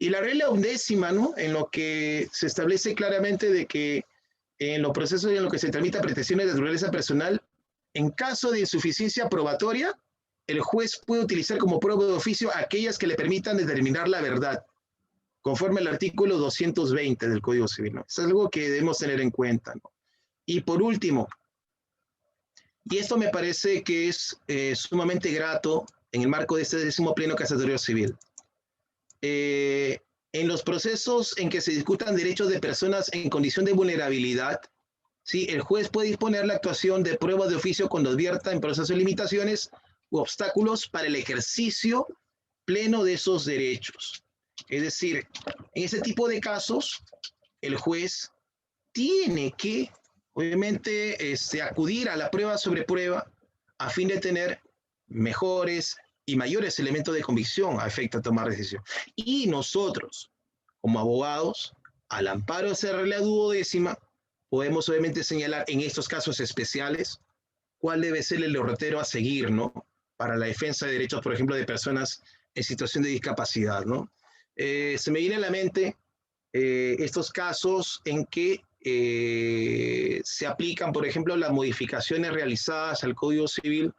Y la regla 11ª, ¿no? En lo que se establece claramente de que en los procesos en los que se tramita pretensiones de naturaleza personal, en caso de insuficiencia probatoria, el juez puede utilizar como prueba de oficio aquellas que le permitan determinar la verdad, conforme al artículo 220 del Código Civil, ¿no? Es algo que debemos tener en cuenta, ¿no? Y por último, y esto me parece que es sumamente grato en el marco de este 10º pleno casatorio civil. En los procesos en que se discutan derechos de personas en condición de vulnerabilidad, ¿sí? El juez puede disponer la actuación de prueba de oficio cuando advierta en proceso de limitaciones u obstáculos para el ejercicio pleno de esos derechos. Es decir, en ese tipo de casos, el juez tiene que, obviamente, acudir a la prueba sobre prueba a fin de tener mejores y mayores elementos de convicción a efecto de tomar decisión. Y nosotros, como abogados, al amparo de esa regla 12ª, podemos obviamente señalar en estos casos especiales cuál debe ser el derrotero a seguir, ¿no? Para la defensa de derechos, por ejemplo, de personas en situación de discapacidad, ¿no? Se me viene a la mente estos casos en que se aplican, por ejemplo, las modificaciones realizadas al Código Civil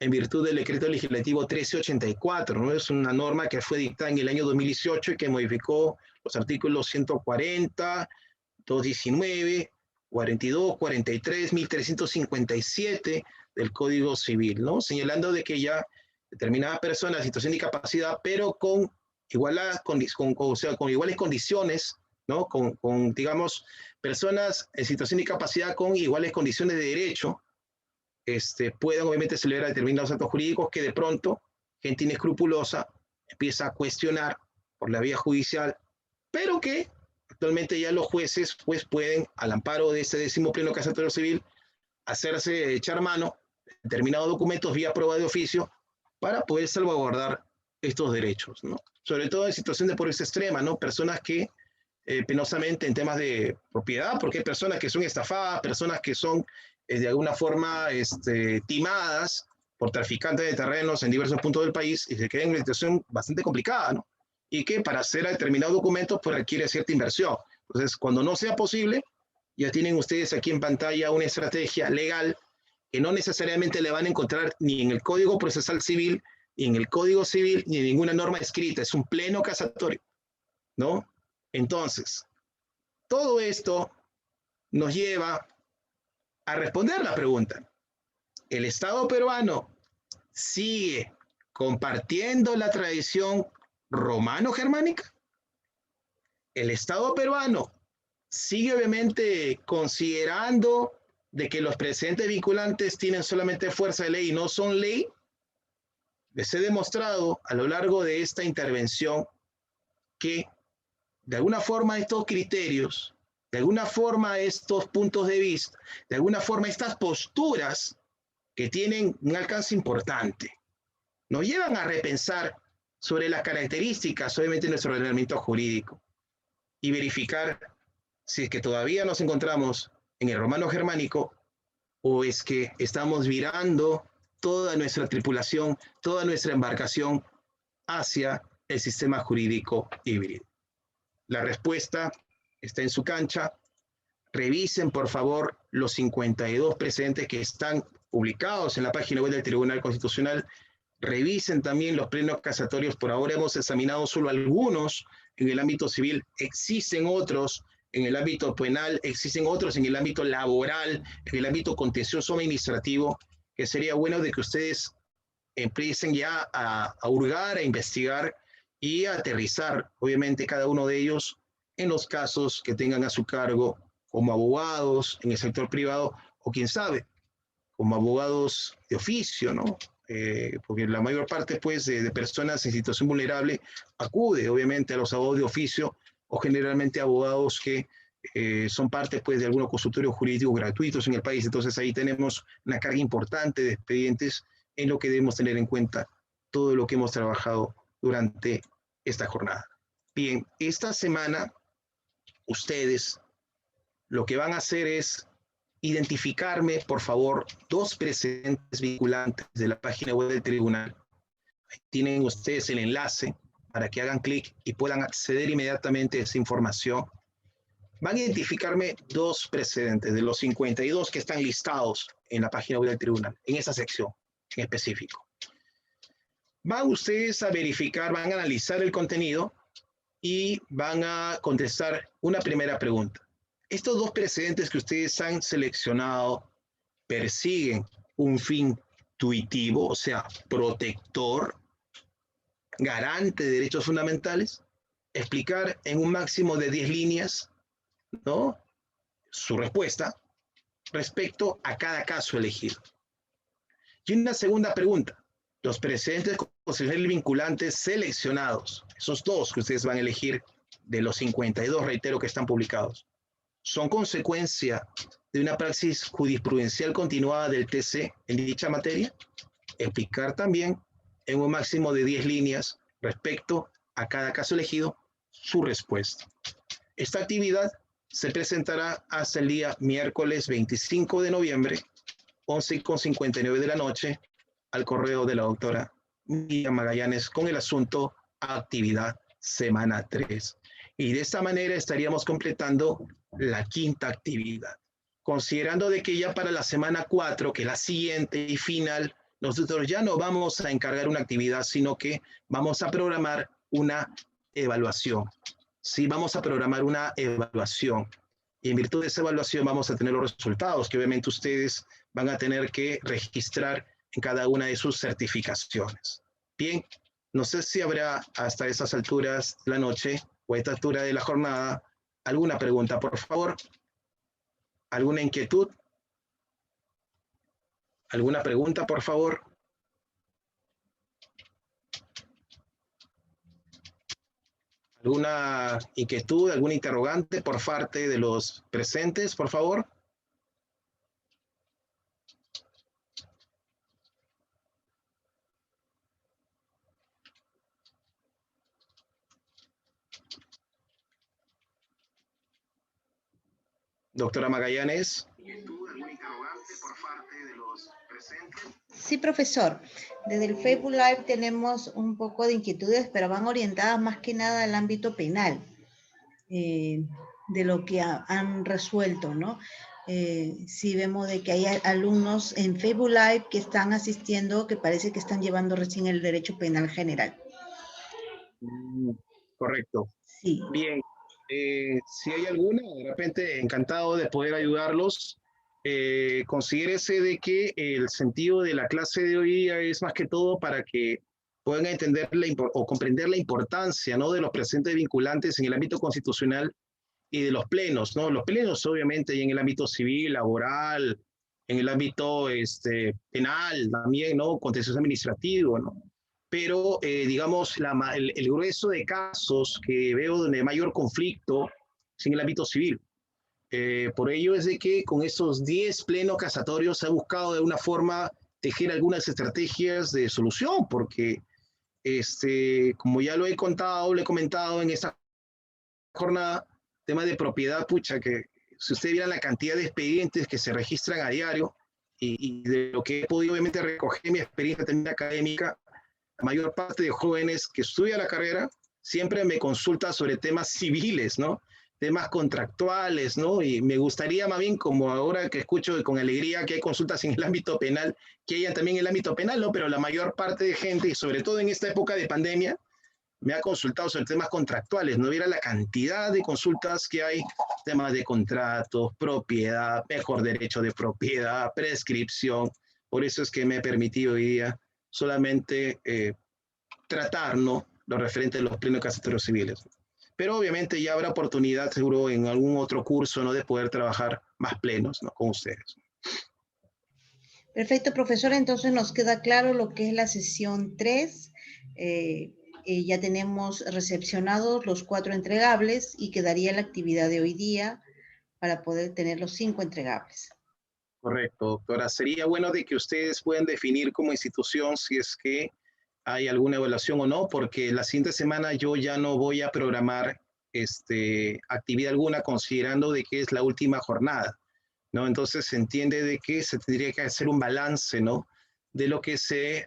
en virtud del decreto legislativo 1384, ¿no? Es una norma que fue dictada en el año 2018 y que modificó los artículos 140, 219, 42, 43, 1357 del Código Civil, ¿no? Señalando de que ya determinada persona en situación de discapacidad, pero con iguales condiciones, ¿no? Digamos, personas en situación de discapacidad con iguales condiciones de derecho, puedan obviamente celebrar determinados actos jurídicos que de pronto gente inescrupulosa empieza a cuestionar por la vía judicial, pero que actualmente ya los jueces pues, pueden, al amparo de este 10º pleno casatorio civil, echar mano de determinados documentos vía prueba de oficio para poder salvaguardar estos derechos, ¿no? Sobre todo en situación de pobreza extrema, ¿no? Personas que penosamente en temas de propiedad, porque hay personas que son estafadas, personas que son de alguna forma timadas por traficantes de terrenos en diversos puntos del país y se quedan en una situación bastante complicada, ¿no? Y que para hacer determinados documentos pues requiere cierta inversión. Entonces, cuando no sea posible, ya tienen ustedes aquí en pantalla una estrategia legal que no necesariamente le van a encontrar ni en el Código Procesal Civil, ni en el Código Civil, ni en ninguna norma escrita. Es un pleno casatorio, ¿no? Entonces, todo esto nos lleva a responder la pregunta. ¿El Estado peruano sigue compartiendo la tradición romano-germánica? ¿El Estado peruano sigue obviamente considerando de que los precedentes vinculantes tienen solamente fuerza de ley y no son ley? Les he demostrado a lo largo de esta intervención que de alguna forma estos criterios, de alguna forma estos puntos de vista, de alguna forma estas posturas que tienen un alcance importante, nos llevan a repensar sobre las características, obviamente, de nuestro ordenamiento jurídico y verificar si es que todavía nos encontramos en el romano germánico o es que estamos virando toda nuestra tripulación, toda nuestra embarcación hacia el sistema jurídico híbrido. La respuesta está en su cancha. Revisen, por favor, los 52 precedentes que están publicados en la página web del Tribunal Constitucional. Revisen también los plenos casatorios. Por ahora hemos examinado solo algunos en el ámbito civil. Existen otros en el ámbito penal, existen otros en el ámbito laboral, en el ámbito contencioso administrativo, que sería bueno de que ustedes empiecen ya a hurgar, a investigar y a aterrizar, obviamente, cada uno de ellos en los casos que tengan a su cargo como abogados en el sector privado o quién sabe, como abogados de oficio, ¿no? Porque la mayor parte pues de personas en situación vulnerable acude obviamente a los abogados de oficio o generalmente abogados que son parte pues de algunos consultorios jurídicos gratuitos en el país. Entonces ahí tenemos una carga importante de expedientes en lo que debemos tener en cuenta todo lo que hemos trabajado durante esta jornada. Bien, esta semana ustedes lo que van a hacer es identificarme, por favor, 2 precedentes vinculantes de la página web del tribunal. Ahí tienen ustedes el enlace para que hagan clic y puedan acceder inmediatamente a esa información. Van a identificarme 2 precedentes de los 52 que están listados en la página web del tribunal, en esa sección en específico. Van ustedes a verificar, van a analizar el contenido y van a contestar una primera pregunta. Estos 2 precedentes que ustedes han seleccionado persiguen un fin tuitivo, o sea, protector, garante de derechos fundamentales, explicar en un máximo de 10 líneas, ¿no?, su respuesta respecto a cada caso elegido. Y una segunda pregunta, los precedentes constitucionales vinculantes seleccionados, esos 2 que ustedes van a elegir de los 52, reitero, que están publicados, son consecuencia de una praxis jurisprudencial continuada del TC en dicha materia. Explicar también en un máximo de 10 líneas respecto a cada caso elegido su respuesta. Esta actividad se presentará hasta el día miércoles 25 de noviembre, 11:59 de la noche, al correo de la doctora Miriam Magallanes con el asunto actividad semana 3. Y de esta manera estaríamos completando la 5ª actividad. Considerando de que ya para la semana 4, que es la siguiente y final, nosotros ya no vamos a encargar una actividad, sino que vamos a programar una evaluación. Sí, vamos a programar una evaluación. Y en virtud de esa evaluación vamos a tener los resultados que obviamente ustedes van a tener que registrar en cada una de sus certificaciones. Bien, no sé si habrá hasta esas alturas de la noche o a esta altura de la jornada alguna pregunta, por favor. ¿Alguna inquietud? ¿Alguna pregunta, por favor? ¿Alguna inquietud, alguna interrogante por parte de los presentes, por favor? Doctora Magallanes. ¿Algún interrogante por parte de los presentes? Sí, profesor. Desde el Facebook Live tenemos un poco de inquietudes, pero van orientadas más que nada al ámbito penal, de lo que han resuelto, ¿no? Sí vemos de que hay alumnos en Facebook Live que están asistiendo, que parece que están llevando recién el derecho penal general. Correcto. Sí. Bien, si hay alguna, de repente encantado de poder ayudarlos. Considérese de que el sentido de la clase de hoy día es más que todo para que puedan entender o comprender la importancia, ¿no?, de los presentes vinculantes en el ámbito constitucional y de los plenos, ¿no? Los plenos obviamente y en el ámbito civil, laboral, en el ámbito penal también, ¿no? Contencioso administrativo, ¿no? Pero, digamos, el grueso de casos que veo donde hay mayor conflicto es en el ámbito civil. Por ello es de que con esos 10 plenos casatorios se ha buscado de una forma tejer algunas estrategias de solución, porque, como ya lo he contado, lo he comentado en esta jornada, tema de propiedad, pucha, que si usted viera la cantidad de expedientes que se registran a diario y de lo que he podido obviamente recoger mi experiencia también académica, la mayor parte de jóvenes que estudian la carrera siempre me consulta sobre temas civiles, ¿no? Temas contractuales, ¿no? Y me gustaría más bien, como ahora que escucho con alegría que hay consultas en el ámbito penal, que hayan también en el ámbito penal, ¿no? Pero la mayor parte de gente, y sobre todo en esta época de pandemia, me ha consultado sobre temas contractuales. No hubiera la cantidad de consultas que hay, temas de contratos, propiedad, mejor derecho de propiedad, prescripción. Por eso es que me he permitido hoy día solamente tratar, ¿no?, lo referente a los plenos casatorios civiles. Pero obviamente ya habrá oportunidad, seguro, en algún otro curso, ¿no?, de poder trabajar más plenos, ¿no?, con ustedes. Perfecto, profesor. Entonces nos queda claro lo que es la sesión 3. Ya tenemos recepcionados los 4 entregables y quedaría la actividad de hoy día para poder tener los 5 entregables. Correcto, doctora. Sería bueno de que ustedes puedan definir como institución si es que hay alguna evaluación o no, porque la siguiente semana yo ya no voy a programar actividad alguna considerando de que es la última jornada, ¿no? Entonces se entiende de que se tendría que hacer un balance, ¿no?, de lo que se